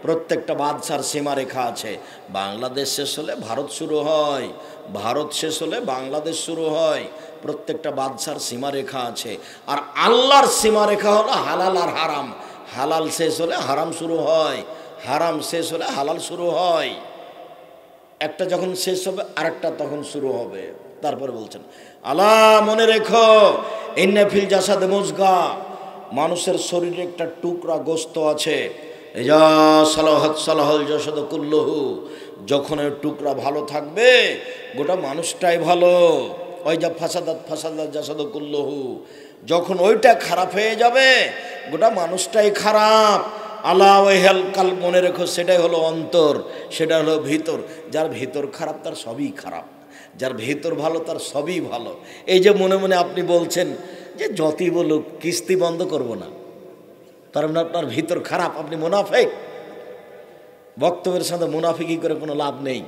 প্রত্যেকটা বাদশার সীমা রেখা আছে। বাংলাদেশ শেষ হলে ভারত শুরু হয়, ভারত শেষ হলে বাংলাদেশ শুরু হয়। প্রত্যেকটা বাদশার সীমা রেখা আছে। আর আল্লাহর সীমা রেখা হলো হালাল আর হারাম। হালাল শেষ হলে হারাম শুরু হয়, হারাম শেষ হলে হালাল শুরু হয়। একটা যখন শেষ হবে আরেকটা তখন শুরু হবে। তারপরে বলছেন আলা মনে রেখো ইন্না ফিল জাসাদে মুজগা, মানুষের শরীরে একটা টুকরা গোস্ত আছে। এজা সালাহাত সালাহল জাসাদ কুল্লুহু, যখন ওই টুকরা ভালো থাকবে গোটা মানুষটাই ভালো। ওই যা ফাসাদাত ফাসাদাত জাসাদ কুল্লুহু, যখন ওইটা খারাপ হয়ে যাবে গোটা মানুষটাই খারাপ। আলা ওয়াল কাল, মনে রেখো সেটাই হলো অন্তর, সেটা হলো ভিতর। যার ভিতর খারাপ তার সবই খারাপ, যার ভিতর ভালো তার সবই ভালো। এই যে মনে মনে আপনি বলছেন যে যতই বলুক কিস্তি বন্ধ করব না, তার মানে আপনার ভিতর খারাপ, আপনি মুনাফিক। বক্তব্যের সাথে মুনাফিকি করে কোনো লাভ নেই।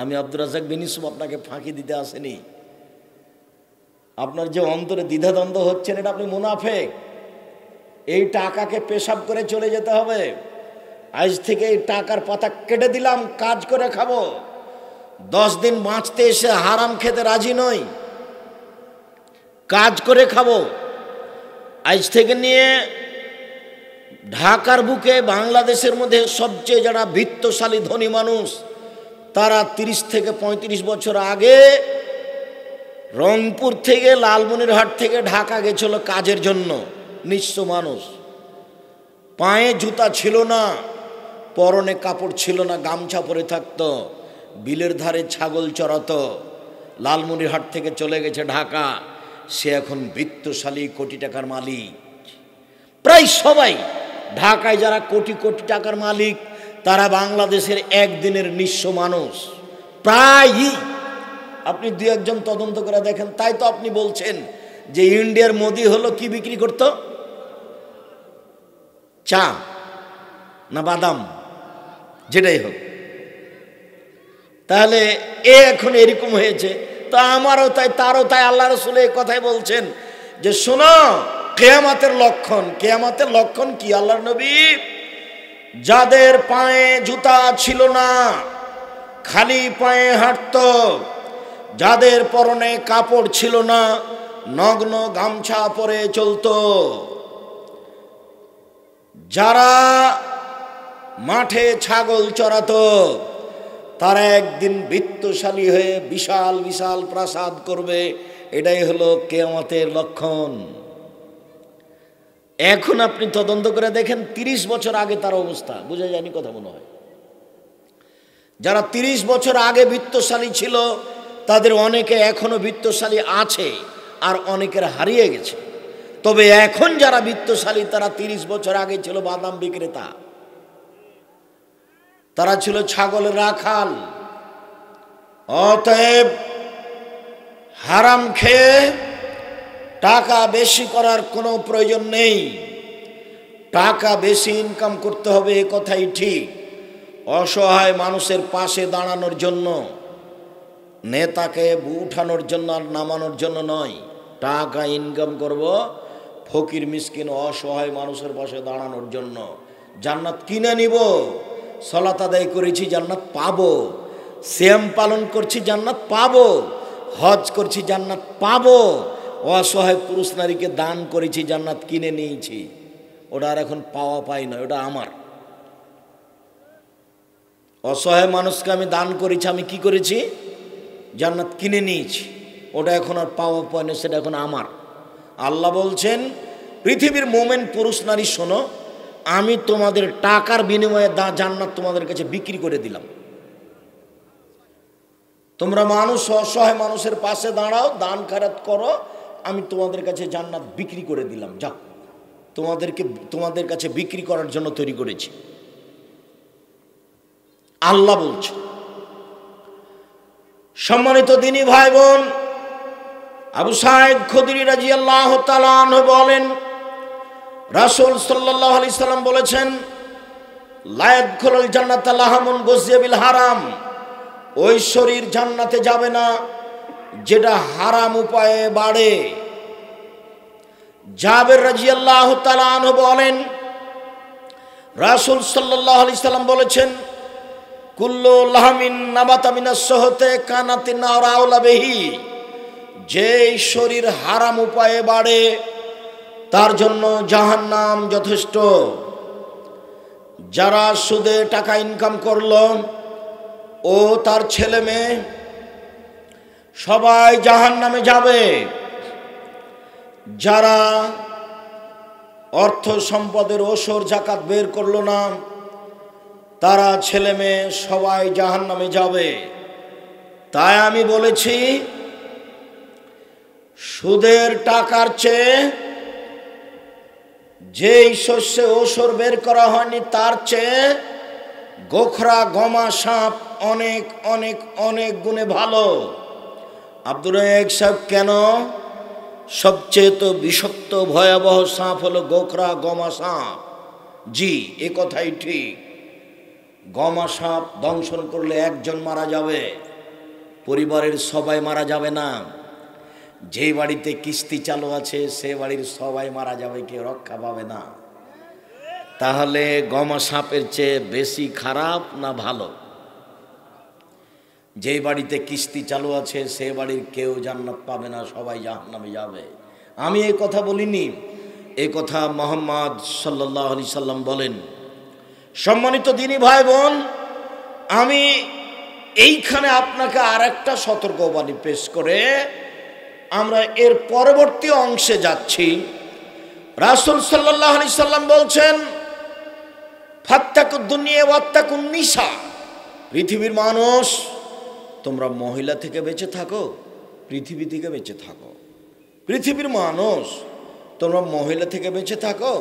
আমি আব্দুর রাজ্জাক বিন ইউসুফ আপনাকে ফাঁকি দিতে আসেনি। আপনার যে অন্তরে দ্বিধাদ্বন্দ্ব হচ্ছেন এটা আপনি মুনাফিক। এই টাকাকে পেশাব করে চলে যেতে হবে। আজ থেকে এই টাকার পাতা কেটে দিলাম, কাজ করে খাবো। 10 দিন বাঁচতে এসে হারাম খেতে রাজি নই, কাজ করে খাবো। আজ থেকে নিয়ে ঢাকার বুকে বাংলাদেশের মধ্যে সবচেয়ে যারা বিত্তশালী ধনী মানুষ, তারা 30 থেকে 35 বছর আগে রংপুর থেকে লালমনিরহাট থেকে ঢাকা গেছিল কাজের জন্য। নিঃস্ব মানুষ, পায়ে জুতা ছিল না, পরনে কাপড় ছিল না, গামছা পরে থাকতো, বিলের ধারে ছাগল চড়াতো। লালমনিরহাট থেকে চলে গেছে ঢাকা, সে এখন বিত্তশালী, কোটি টাকার মালিক। প্রায় সবাই ঢাকায় যারা কোটি কোটি টাকার মালিক তারা বাংলাদেশের একদিনের নিঃস্ব মানুষ প্রায়ই। আপনি 2-1 তদন্ত করে দেখেন। তাই তো আপনি বলছেন যে ইন্ডিয়ার মোদি হলো কি বিক্রি করত, চা না বাদাম, যেটাই হোক। তাহলে এ এখন এরকম হয়েছে, তা আমারও তাই তারও তাই। আল্লাহ রাসূল এই কথাই বলছেন যে শোনো কিয়ামতের লক্ষণ। কিয়ামতের লক্ষণ কি? আল্লাহর নবী যাদের পায়ে জুতা ছিল না, খালি পায়ে হাঁটতো, যাদের পরনে কাপড় ছিল না, নগ্ন গামছা পরে চলতো, যারা মাঠে ছাগল চড়াতো, তারা একদিন বিত্তশালী হয়ে বিশাল বিশাল প্রাসাদ করবে। এটাই হলো কিয়ামতের লক্ষণ। এখন আপনি তদন্ত করে দেখেন 30 বছর আগে তার অবস্থা বোঝা যায়নি কথা মনে হয়। যারা 30 বছর আগে বিত্তশালী ছিল তাদের অনেকে এখনো বিত্তশালী আছে, আর অনেকের হারিয়ে গেছে। তবে এখন যারা বিত্তশালী তারা 30 বছর আগে ছিল বাদাম বিক্রেতা, তারা ছিল ছাগলের রাখাল। অতএব হারাম খেয়ে টাকা বেশি করার কোনো প্রয়োজন নেই। টাকা বেশি ইনকাম করতে হবে এ কথাই ঠিক, অসহায় মানুষের পাশে দাঁড়ানোর জন্য, নেতাকে উঠানোর জন্য আর নামানোর জন্য নয়। টাকা ইনকাম করব ফকির মিসকিন অসহায় মানুষের পাশে দাঁড়ানোর জন্য। জান্নাত কিনে নিব, সালাত আদায় করেছি জান্নাত পাবো, সিয়াম পালন করছি জান্নাত পাবো, হজ করছি জান্নাত পাবো, অসহায় পুরুষ নারীকে দান করেছি জান্নাত কিনে নিয়েছি। ওটা আর এখন পাওয়া পাই না, ওটা আমার। অসহায় মানুষকে আমি দান করেছি, আমি কি করেছি? জান্নাত কিনে নিয়েছি, ওটা এখন আর পাওয়া পায় না, সেটা এখন আমার। আল্লাহ বলছেন, পৃথিবীর মোমেন পুরুষ নারী শোনো, আমি তোমাদের টাকার বিনিময়ে জান্নাত তোমাদের কাছে বিক্রি করে দিলাম। তোমরা মানুষ, অসহায় মানুষের পাশে দাঁড়াও, দান খায়রাত করো, আমি তোমাদের কাছে জান্নাত বিক্রি করে দিলাম। যাও, তোমাদের কাছে বিক্রি করার জন্য তৈরি করেছি। আল্লাহ বলছে। সম্মানিত দিনী ভাই বোন, আবু সাঈদ খুদরি রাদিয়াল্লাহু তাআলা আনহু বলেন, রাসূল সাল্লাল্লাহু আলাইহি সাল্লাম বলেছেন, লা ইয়াদখুলুল জান্নাতা লাহামুন গুযিয়া বিল হারাম, ওই শরীর জান্নাতে যাবে না যেটা হারাম উপায়ে বাড়ে। জাবের রাদিয়াল্লাহু তাআলা আনহু বলেন, রাসূল সাল্লাল্লাহু আলাইহি সাল্লাম বলেছেন, কুল্লু লাহমিন নাবাতা মিনাস সুহতে কানাতিন নার আওলা বিহি, যেই শরীর হারাম উপায়ে বাড়ে তার জন্য জাহান্নাম যথেষ্ট। যারা সুদে টাকা ইনকাম করলো ও তার ছেলে মেয়ে সবাই জাহান্নামে যাবে। যারা অর্থ সম্পদের ওসর জাকাত বের করলো না, তারা ছেলে মেয়ে সবাই জাহান্নামে যাবে। তাই আমি বলেছি, সুদের টাকার চেয়ে যেই শস্যে ওসর বের করা হয়নি তার চেয়ে গোখরা গমা সাপ অনেক অনেক অনেক গুণে ভালো। আব্দুর রাজ্জাক সাহেব, কেন? সবচেয়ে তো বিষাক্ত ভয়াবহ সাপ হলো গোখরা গমা সাপ। জি, এ কথাই ঠিক। গমা সাপ দংশন করলে একজন মারা যাবে, পরিবারের সবাই মারা যাবে না। যে বাড়িতে কিস্তি চালু আছে সে বাড়ির সবাই মারা যাবে, কেউ রক্ষা পাবে না। তাহলে গমা সাপের চেয়ে বেশি খারাপ না ভালো? যে বাড়িতে কিস্তি চালু আছে সে বাড়ির কেউ জান্নাত পাবে না, সবাই জাহান্নামে যাবে। আমি এই কথা বলিনি, এই কথা মুহাম্মদ সাল্লাল্লাহু আলাইহি সাল্লাম বলেন। সম্মানিত দিনী ভাই বোন, আমি এইখানে আপনাকে আরেকটা সতর্কবাণী পেশ করে আমরা এর পরবর্তী অংশে যাচ্ছি। রাসূল সাল্লাল্লাহু আলাইহি সাল্লাম বলছেন, ফাত্তাকুদ দুনিয়া ওয়াত্তাকুন নিসা, পৃথিবীর মানুষ তোমরা মহিলা থেকে বেঁচে থাকো, পৃথিবী থেকে বেঁচে থাকো। পৃথিবীর মানুষ তোমরা মহিলা থেকে বেঁচে থাকো,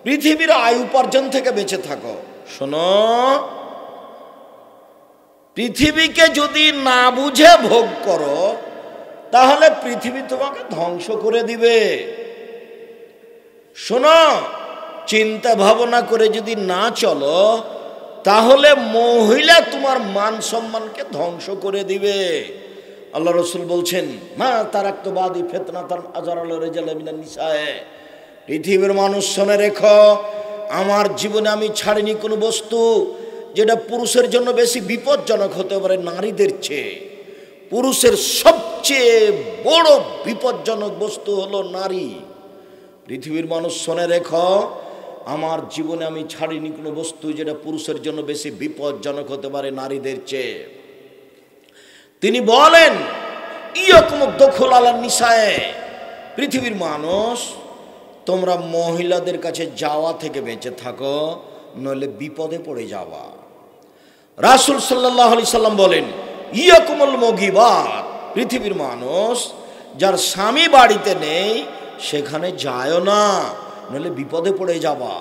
পৃথিবীর আয় উপার্জন থেকে বেঁচে থাকো। শোনো, পৃথিবীকে যদি না বুঝে ভোগ করো তাহলে পৃথিবী তোমাকে ধ্বংস করে দিবে। শোনো, চিন্তা ভাবনা করে যদি না চলো তাহলে মহিলা তোমার মান সম্মানকে ধ্বংস করে দিবে। আল্লাহ রসুল বলছেন, মা তারাক্তু বাদি ফিতনাতান আযারাল রিজালা মিনান নিসায়ে, পৃথিবীর মানুষ শুনে রেখো, আমার জীবনে আমি ছাড়িনি কোনো বস্তু যেটা পুরুষের জন্য বেশি বিপজ্জনক হতে পারে নারীদের চেয়ে। পুরুষের সবচেয়ে বড় বিপজ্জনক বস্তু হলো নারী। পৃথিবীর মানুষ শুনে রেখো, আমার জীবনে আমি ছাড়িনি কোনো বস্তু যেটা পুরুষের জন্য বেশি বিপজ্জনক হতে পারে নারীদের চেয়ে। তিনি বলেন, ইয়াকুম দুখুল আলা নিসায়ে, পৃথিবীর মানুষ তোমরা মহিলাদের কাছে যাওয়া থেকে বেঁচে থাকো, নইলে বিপদে পড়ে যাওয়া। রাসূল সাল্লাল্লাহু আলাইহি সাল্লাম বলেন, ইয়াকুমুল মুগিবাত, পৃথিবীর মানুষ যার স্বামী বাড়িতে নেই সেখানে যায়ও না, নইলে বিপদে পড়ে যাবা।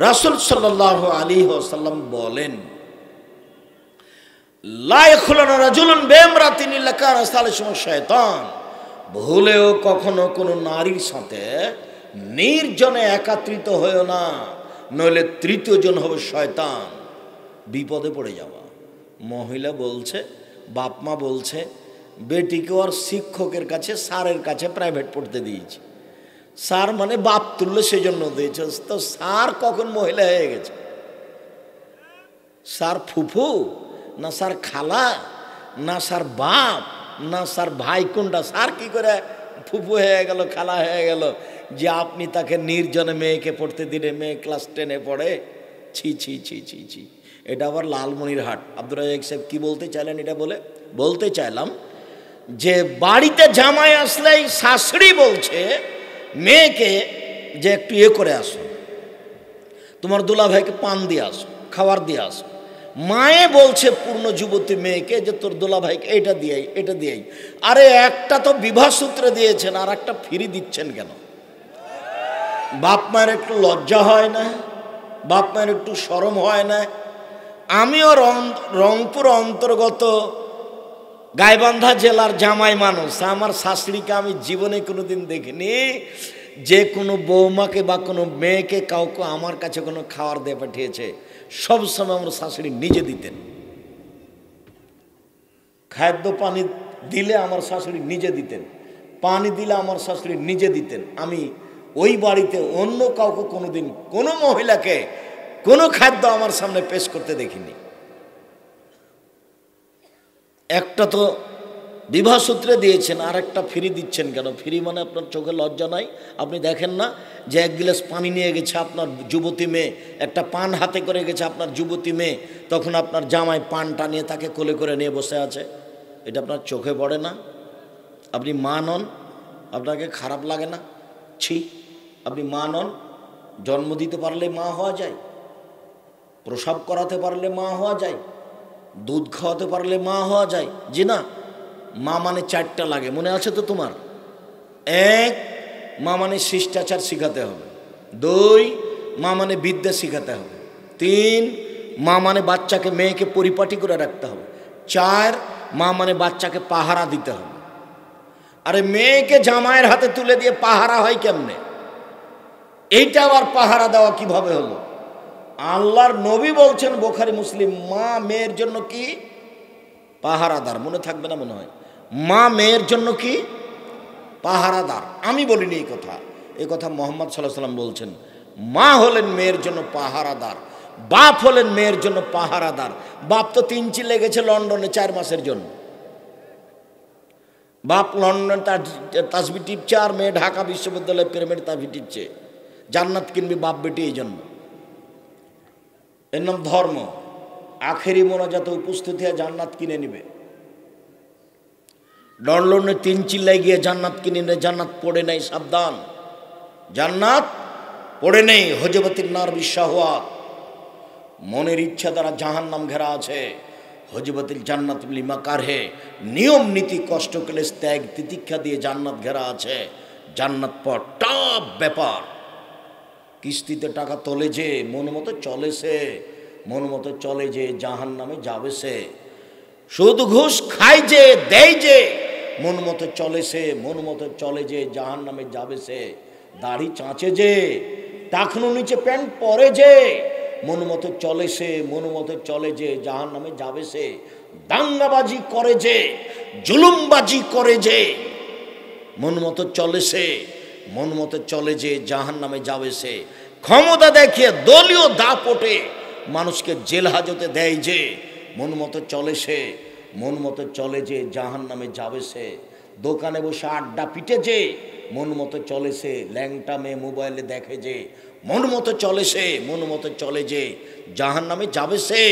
রাসূল সাল্লাল্লাহু আলাইহি ওয়াসাল্লাম বলেন, লা ইয়াখলুনা রাজুলুন বিইমরাতিন ইল্লা কানা সালিসুহু শায়তান, ভুলেও কখনো কোনো নারীর সাথে নির্জনে একাত্রিত হয়েও না, নইলে তৃতীয় জন হবে শয়তান। বিপদে পড়ে যাওয়া। মহিলা বলছে, বাপ মা বলছে, বেটিকে ওর শিক্ষকের কাছে, স্যারের কাছে প্রাইভেট পড়তে দিয়েছে। স্যার মানে বাপ তুললে সেজন্য দিয়েছে। তো স্যার কখন মহিলা হয়ে গেছে? স্যার ফুফু না স্যার খালা না স্যার বাপ না স্যার ভাই, কোনটা? স্যার কি করে ফুফু হয়ে গেল, খালা হয়ে গেল যে আপনি তাকে নির্জনে মেয়েকে পড়তে দিলে? মেয়ে ক্লাস 10-এ পড়ে। ছি ছি ছি ছি ছি। এটা আবার লালমনিরহাট। আব্দুর রাজ্জাক সাহেব কি বলতে চাইলেন? এটা বলতে চাইলাম যে বাড়িতে জামাই আসলেই শাশুড়ি বলছে মেয়েকে যে একটু করে আসো, তোমার দুলাভাইকে পান দিয়ে আসো, খাবার দিয়ে আসো। মায়ে বলছে পূর্ণ যুবতী মেয়েকে যে তোর দুলাভাইকে এটা দিয়েই এটা দিয়েই। আরে একটা তো বিবাহ সূত্রে দিয়েছেন, আর একটা ফ্রি দিচ্ছেন কেন? বাপ মায়ের একটু লজ্জা হয় না? বাপ মায়ের একটু শরম হয় না? আমিও রংপুর অন্তর্গত গাইবান্ধা জেলার জামাই মানুষ। আমার শাশুড়িকে আমি জীবনে কোনোদিন দেখিনি যে কোনো বৌমাকে বা কোনো মেয়েকে কাউকে আমার কাছে কোনো খাবার দিয়ে পাঠিয়েছে। সবসময় আমার শাশুড়ি নিজে দিতেন। খাদ্য পানি দিলে আমার শাশুড়ি নিজে দিতেন, পানি দিলে আমার শাশুড়ি নিজে দিতেন। আমি ওই বাড়িতে অন্য কাউকে কোনোদিন কোনো মহিলাকে কোনো খাদ্য আমার সামনে পেশ করতে দেখিনি। একটা তো বিবাহ সূত্রে দিয়েছেন, আর একটা ফ্রি দিচ্ছেন কেন? ফ্রি মানে আপনার চোখে লজ্জা নাই? আপনি দেখেন না যে এক গ্লাস পানি নিয়ে গেছে আপনার যুবতী মেয়ে, একটা পান হাতে করে গেছে আপনার যুবতী মেয়ে, তখন আপনার জামাই পানটা নিয়ে তাকে কোলে করে নিয়ে বসে আছে? এটা আপনার চোখে পড়ে না? আপনি মা নন? আপনাকে খারাপ লাগে না? ছি, আপনি মা নন? জন্ম দিতে পারলে মা হওয়া যায়, প্রসব করাতে পারলে মা হওয়া যায়, দুধ খাওয়াতে পারলে মা হওয়া যায়। জি না, মা মানে চারটা লাগে, মনে আছে তো তোমার? এক, মা মানে শিষ্টাচার শিখাতে হবে। দুই, মা মানে বিদ্যা শিখাতে হবে। তিন, মা মানে বাচ্চাকে মেয়েকে পরিপাটি করে রাখতে হবে। চার, মা মানে বাচ্চাকে পাহারা দিতে হবে। আরে মেয়েকে জামাইয়ের হাতে তুলে দিয়ে পাহারা হয় কেমনে? এইটা আবার পাহারা দেওয়া কিভাবে হলো? আল্লাহর নবী বলছেন বুখারী মুসলিম, মা মেয়ের জন্য কি? পাহারাদার। মনে থাকবে না মনে হয়? মা মেয়ের জন্য কি? পাহারাদার। আমি বলিনি এই কথা, এই কথা মুহাম্মদ সাল্লাল্লাহু আলাইহি ওয়াসাল্লাম বলছেন। মা হলেন মেয়ের জন্য পাহারাদার, বাপ হলেন মেয়ের জন্য পাহারাদার। বাপ তো 3 চিলে গেছে লন্ডনে 4 মাসের জন্য। বাপ লন্ডন তাসবি টিপছে, আর মেয়ে ঢাকা বিশ্ববিদ্যালয়ে পিরামিড তাসবি টিপছে। জান্নাত কিনবি বাপ বেটি এই জন্য। এর নাম ধর্ম। আখেরি মোনাজাতে উপস্থিত হয়ে জান্নাত কিনে নিবে। লন্ডনে 3 চিল্লায় গিয়ে জান্নাত কিনে নেয়, জান্নাত পড়ে নেই, সাবধান, জান্নাত পড়ে নেই। হজবতির নার বিশাহওয়াত, মনের ইচ্ছা দ্বারা জাহান্নাম ঘেরা আছে। হজবতিল জান্নাত বিল মাকারহে, নিয়ম নীতি কষ্ট ক্লেশ ত্যাগ তিতিক্ষা দিয়ে জান্নাত ঘেরা আছে। জান্নাত পর টপ ব্যাপার। কিস্তিতে টাকা তোলে যে, মন মতো চলে সে, মন মতো চলে যে জাহান্নামে যাবে সে। সুদ ঘুষ খায় যে, দেয় যে, মন মতো চলে সে, মন মতো চলে যে জাহান্নামে যাবে সে। দাড়ি চাঁচে যে, টাকনু নিচে প্যান্ট পরে যে, মন মতো চলে সে, মন মতো চলে যে জাহান্নামে যাবে সে। দাঙ্গাবাজি করে যে, জুলুমবাজি করে যে, মন মতো চলে সে, মন মতো চলে যে জাহান্নামে যাবে সে। ক্ষমতা দেখিয়ে দলীয় দাপটে মানুষকে জেল হাজতে দেয় যে, মন মতো চলে সে, মন মতো চলে যে জাহান্নামে যাবে সে। দোকানে বসে আড্ডা পিটে যে, মন মতো চলে সে, ল্যাংটা মেয়ে মোবাইলে দেখে যে, মন মতো চলে সে, মন মতো চলে যে জাহান্নামে যাবে সে।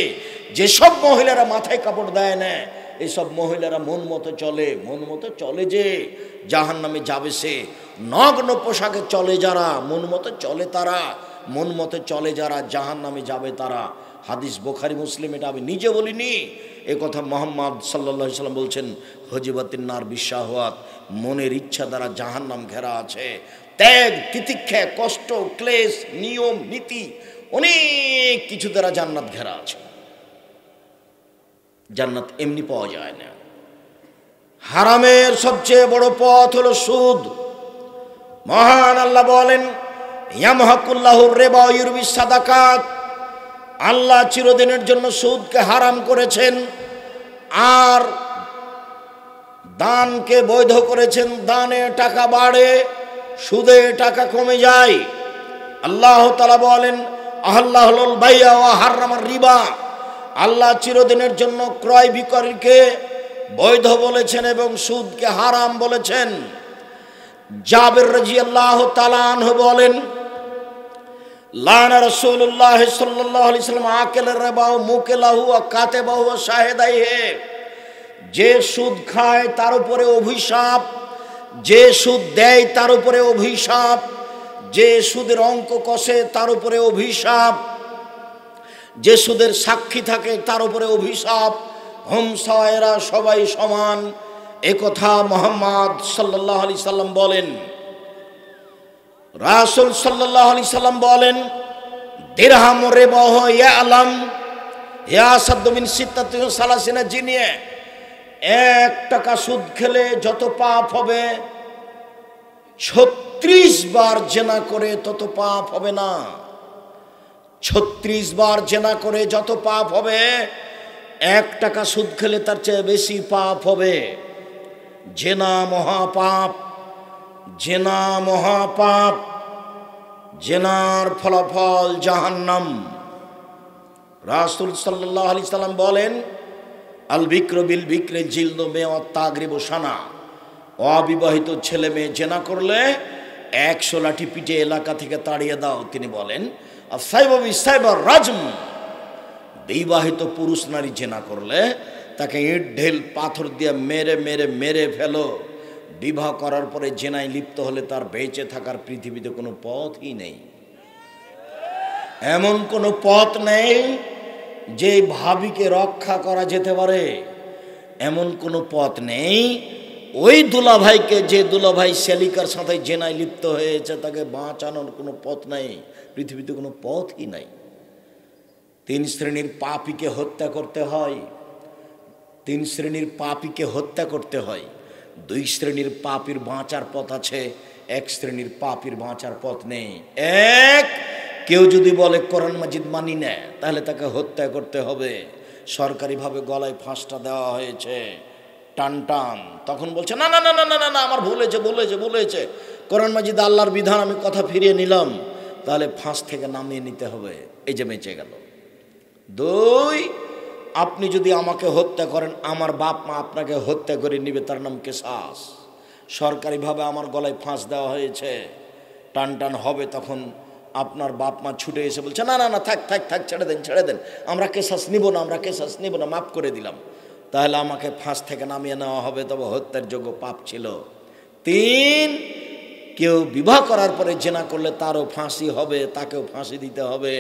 যেসব মহিলারা মাথায় কাপড় দেয় না, এসব মহিলারা মন মতো চলে, মন মতো চলে যে জাহান্নামে যাবে সে। নগ্ন পোশাকে চলে যারা, মন মতো চলে তারা, মন মতো চলে যারা জাহান্নামে যাবে তারা। হাদিস বুখারী মুসলিম, এটা আমি নিজে বলিনি, এ কথা মুহাম্মদ সাল্লাল্লাহু আলাইহি ওয়াসাল্লাম বলছেন। হজিবাতিন নার বিশাহওয়াত, মনের ইচ্ছা দ্বারা জাহান্নাম ঘেরা আছে। ত্যাগ তিতিক্ষা কষ্ট ক্লেশ নিয়ম নীতি অনেক কিছু দ্বারা জান্নাত ঘেরা আছে। জান্নাত এমনি পাওয়া যায় না। হারামের সবচেয়ে বড় পথ হলো সুদ। মহান আল্লাহ বলেন, ইয়ামহাকুল্লাহুর রিবা ওয়া ইউরবিস সাদাকাত। আল্লাহ চিরদিনের জন্য সুদকে হারাম করেছেন আর দানকে বৈধ করেছেন। দানে টাকা বাড়ে, সুদে টাকা কমে যায়। আল্লাহ তাআলা বলেন, আহাল্লাহুল বাইয়া ওয়া হারামার রিবা। আল্লাহ চিরদিনের জন্য ক্রয় বিক্রয়কে বৈধ বলেছেন এবং সুদকে হারাম বলেছেন। জাবের রাদিয়াল্লাহু তাআলা আনহু বলেন, লানা রাসূলুল্লাহ সাল্লাল্লাহু আলাইহি ওয়াসাল্লাম আকিল রিবা ওয়া মুকিলাহু ওয়া কাতিবাহু ওয়া শাহিদাইহি। যে সুদ খায় তার উপরে অভিশাপ, যে সুদ দেয় তার উপরে অভিশাপ, যে সুদের অঙ্ক কষে তার উপরে অভিশাপ, যে সুদের সাক্ষী থাকে তার উপরে অভিশাপ। হোমসায়েরা সবাই সমান, একথা মুহাম্মদ সাল্লাল্লাহু আলাইহি সাল্লাম বলেন। রাসূল সাল্লাল্লাহু আলাইহি সাল্লাম বলেন, দিরহাম রিবাহ ইয়ালাম ইয়াসাদ্দু মিন সিত্তাতি ওয়া সালাসিনা জিনিয়া। 1 টাকা সুদ খেলে যত পাপ হবে, 36 বার জেনা করে তত পাপ হবে না। 36 বার জেনা করে যত পাপ হবে, 1 টাকা সুদ খেলে তার চেয়ে বেশি পাপ হবে। জেনা মহাপাপ, জেনা মহাপাপ, জেনার ফলাফল জাহান্নাম। রাসূল সাল্লাল্লাহু আলাইহি সাল্লাম বলেন, আল বিক্র বিল বিক্রে জিলদু মেওয়াত তাগরিবু সানা। অবিবাহিত ছেলে মেয়ে জেনা করলে 100 লাঠি পিটে এলাকা থেকে তাড়িয়ে দাও। তিনি বলেন, আসাইবা বিসাইবা রাজম। বিবাহিত পুরুষ নারী জেনা করলে তাকে ইট ঢেল পাথর দিয়ে মেরে মেরে মেরে ফেলো। বিবাহ করার পরে জেনায় লিপ্ত হলে তার বেঁচে থাকার পৃথিবীতে কোনো পথই নেই। এমন কোনো পথ নেই যে ভাবিকে রক্ষা করা যেতে পারে, এমন কোনো পথ নেই। ওই দুলাভাইকে, যে দুলাভাই সেলিকার সাথে জেনায় লিপ্ত হয়েছে, তাকে বাঁচানোর কোনো পথ নাই, পৃথিবীতে কোনো পথই নাই। 3 শ্রেণীর পাপীকে হত্যা করতে হয়, 3 শ্রেণীর পাপীকে হত্যা করতে হয়। 2 শ্রেণীর পাপীর বাঁচার পথ আছে, 1 শ্রেণীর পাপীর বাঁচার পথ নেই। কেউ যদি বলে কোরআন মাজিদ মানি না, তাহলে তাকে হত্যা করতে হবে। সরকারিভাবে গলায় ফাঁসটা দেওয়া হয়েছে, টান টান, তখন বলছে না না না না না না, আমার ভুল হয়েছে, কোরআন মাজিদ আল্লাহর বিধান, আমি কথা ফিরিয়ে নিলাম। তাহলে ফাঁস থেকে নামিয়ে নিতে হবে, এই যে বেঁচে গেল। 2, আপনি যদি আমাকে হত্যা করেন, আমার বাপ মা আপনাকে হত্যা করে নিবে, তার নাম কেসাস। সরকারিভাবে আমার গলায় ফাঁস দেওয়া হয়েছে, টান টান হবে, তখন আপনার বাপ মা ছুটে এসে বলছে না না না, থাক থাক থাক, ছেড়ে দেন, আমরা কেসাস নিব না, মাফ করে দিলাম। তাহলে আমাকে ফাঁস থেকে নামিয়ে নেওয়া হবে, তবে হত্যার যোগ্য পাপ ছিল। 3, কেউ বিবাহ করার পরে জেনা করলে তারও ফাঁসি হবে, তাকেও ফাঁসি দিতে হবে।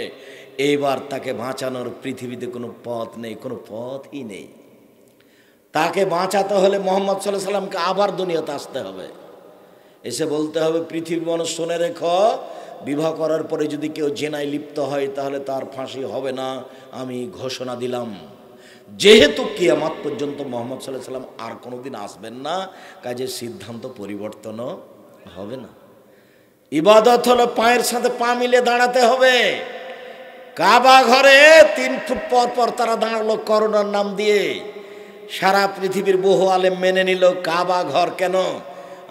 এইবার তাকে বাঁচানোর পৃথিবীতে কোনো পথ নেই, কোনো পথই নেই। তাকে বাঁচাতে হলে মুহাম্মদ সাল্লাল্লাহু আলাইহি সাল্লামকে আবার দুনিয়াতে আসতে হবে, এসে বলতে হবে, পৃথিবীর মানুষ শুনে রেখো, বিবাহ করার পরে যদি কেউ জেনায় লিপ্ত হয় তাহলে তার ফাঁসি হবে না, আমি ঘোষণা দিলাম। যেহেতু কিয়ামত পর্যন্ত মুহাম্মদ সাল্লাল্লাহু আলাইহি সাল্লাম আর কোনোদিন আসবেন না, কাজে সিদ্ধান্ত পরিবর্তনও হবে না। ইবাদত হলো পায়ের সাথে পা মিলে দাঁড়াতে হবে। কাবা ঘরে 3 ফুট পর পর তারা দাঁড়ালো করোনার নাম দিয়ে। সারা পৃথিবীর বহু আলেম মেনে নিল কাবা ঘর কেন।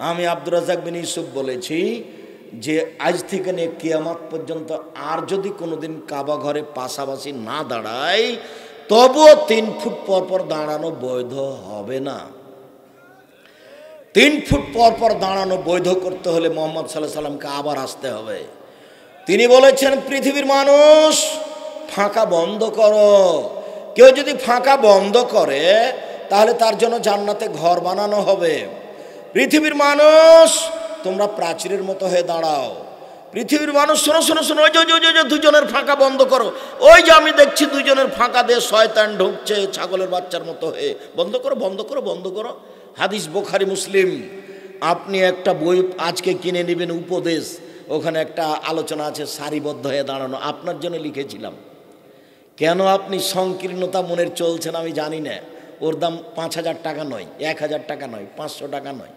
আমি আব্দুর রাজ্জাক বিন ইউসুফ বলেছি যে আজ থেকে নিয়ে কিয়ামত পর্যন্ত আর যদি কোনোদিন কাবা ঘরে পাশাপাশি না দাঁড়ায়, তবুও 3 ফুট পর পর দাঁড়ানো বৈধ হবে না। 3 ফুট পর পর দাঁড়ানো বৈধ করতে হলে মুহাম্মদ সাল্লাল্লাহু আলাইহি সাল্লামকে আবার আসতে হবে। তিনি বলেছেন, পৃথিবীর মানুষ ফাঁকা বন্ধ করো। কেউ যদি ফাঁকা বন্ধ করে তাহলে তার জন্য জান্নাতে ঘর বানানো হবে। পৃথিবীর মানুষ তোমরা প্রাচীরের মতো হয়ে দাঁড়াও। পৃথিবীর মানুষ শোনো, ওই যে 2 জনের ফাঁকা বন্ধ করো, ওই যে আমি দেখছি 2 জনের ফাঁকা দিয়ে শয়তান ঢুকছে ছাগলের বাচ্চার মতো হয়ে, বন্ধ করো। হাদিস বুখারী মুসলিম। আপনি একটা বই আজকে কিনে নেবেন, উপদেশ, ওখানে একটা আলোচনা আছে সারিবদ্ধ হয়ে দাঁড়ানো, আপনার জন্য লিখেছিলাম। কেন আপনি সংকীর্ণতা মনের চলছেন আমি জানি না। ওর দাম 5,000 টাকা নয়, 1,000 টাকা নয়, 500 টাকা নয়।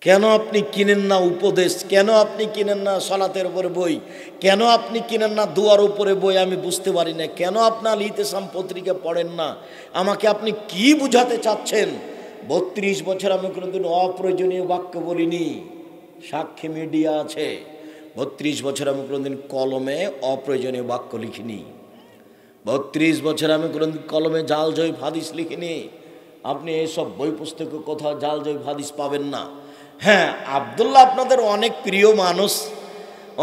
কেন আপনি কিনেন না উপদেশ? কেন আপনি কিনেন না সলাতের উপরে বই? কেন আপনি কিনেন না দুয়ার উপরে বই? আমি বুঝতে পারি না। কেন আপনার ইতিসাম পত্রিকা পড়েন না? আমাকে আপনি কি বুঝাতে চাচ্ছেন? 32 বছর আমি কোনোদিন অপ্রয়োজনীয় বাক্য বলিনি, সাক্ষী মিডিয়া আছে। 32 বছর আমি কোনোদিন কলমে অপ্রয়োজনীয় বাক্য লিখিনি। 32 বছর আমি কোনোদিন কলমে জাল জয়ীফ হাদিস লিখিনি। আপনি এইসব বই পুস্তকে কোথাও জাল জয়ীফ হাদিস পাবেন না। হ্যাঁ, আব্দুল্লাহ আপনাদের অনেক প্রিয় মানুষ,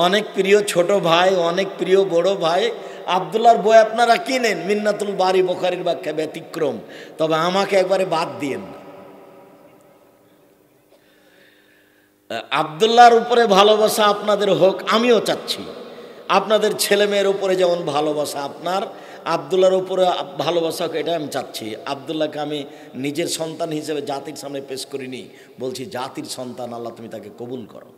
অনেক প্রিয় ছোট ভাই, অনেক প্রিয় বড় ভাই। আব্দুল্লাহর বই আপনারা কিনেন, মিন্নাতুল বারি বুখারীর ব্যাখ্যা ব্যতিক্রম, তবে আমাকে একবারে বাদ দিয়েন না। আব্দুল্লাহর উপরে ভালোবাসা আপনাদের হোক, আমিও চাচ্ছি। আপনাদের ছেলে মেয়ের উপরে যেমন ভালোবাসা আপনার, আব্দুল্লাহর উপরে ভালোবাসা হোক, এটা আমি চাচ্ছি। আব্দুল্লাহকে আমি নিজের সন্তান হিসেবে জাতির সামনে পেশ করিনি, বলছি জাতির সন্তান, আল্লাহ তুমি তাকে কবুল করো।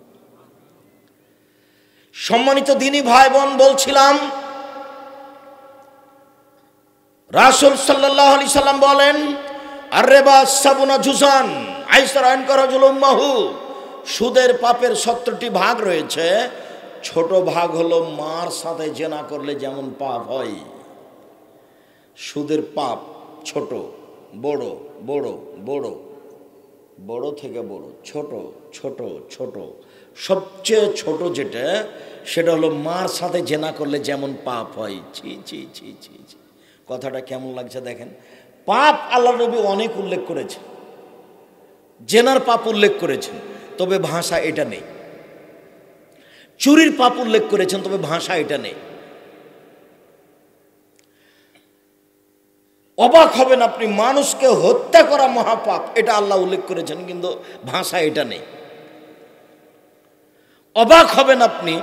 সম্মানিত দ্বীনি ভাই বোন, বলছিলাম রাসূল সাল্লাল্লাহু আলাইহি সাল্লাম বলেন, আর-রিবা সাবুনা জুজান আইসার আইন করা জুলুম্মাহু, সুদের পাপের 70টি ভাগ রয়েছে। ছোট ভাগ হলো মার সাথে জেনা করলে যেমন পাপ হয়। সুদের পাপ ছোট, বড়, বড়, বড়, বড় থেকে বড়, ছোট, ছোট, ছোট, সবচেয়ে ছোট যেটা, সেটা হলো মার সাথে জেনা করলে যেমন পাপ হয়। ছি ছি ছি ছি ছি, কথাটা কেমন লাগছে দেখেন। পাপ আল্লাহ নবী অনেক উল্লেখ করেছেন, জেনার পাপ উল্লেখ করেছেন, তবে ভাষা এটা নেই। চুরির পাপ উল্লেখ করেছেন, তবে ভাষা এটা নেই। অবাক হবেন আপনি, মানুষকে হত্যা করা মহাপাপ, এটা আল্লাহ উল্লেখ করেছেন, কিন্তু ভাষা এটা নেই। অবাক হবেন আপনি,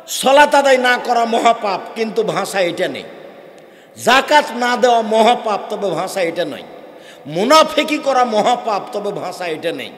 সালাত আদায় না করা মহাপাপ, কিন্তু ভাষা এটা নেই। যাকাত না দেওয়া মহাপাপ, তবে ভাষা এটা নয়। মুনাফিকি করা মহাপাপ, তবে ভাষা এটা নেই।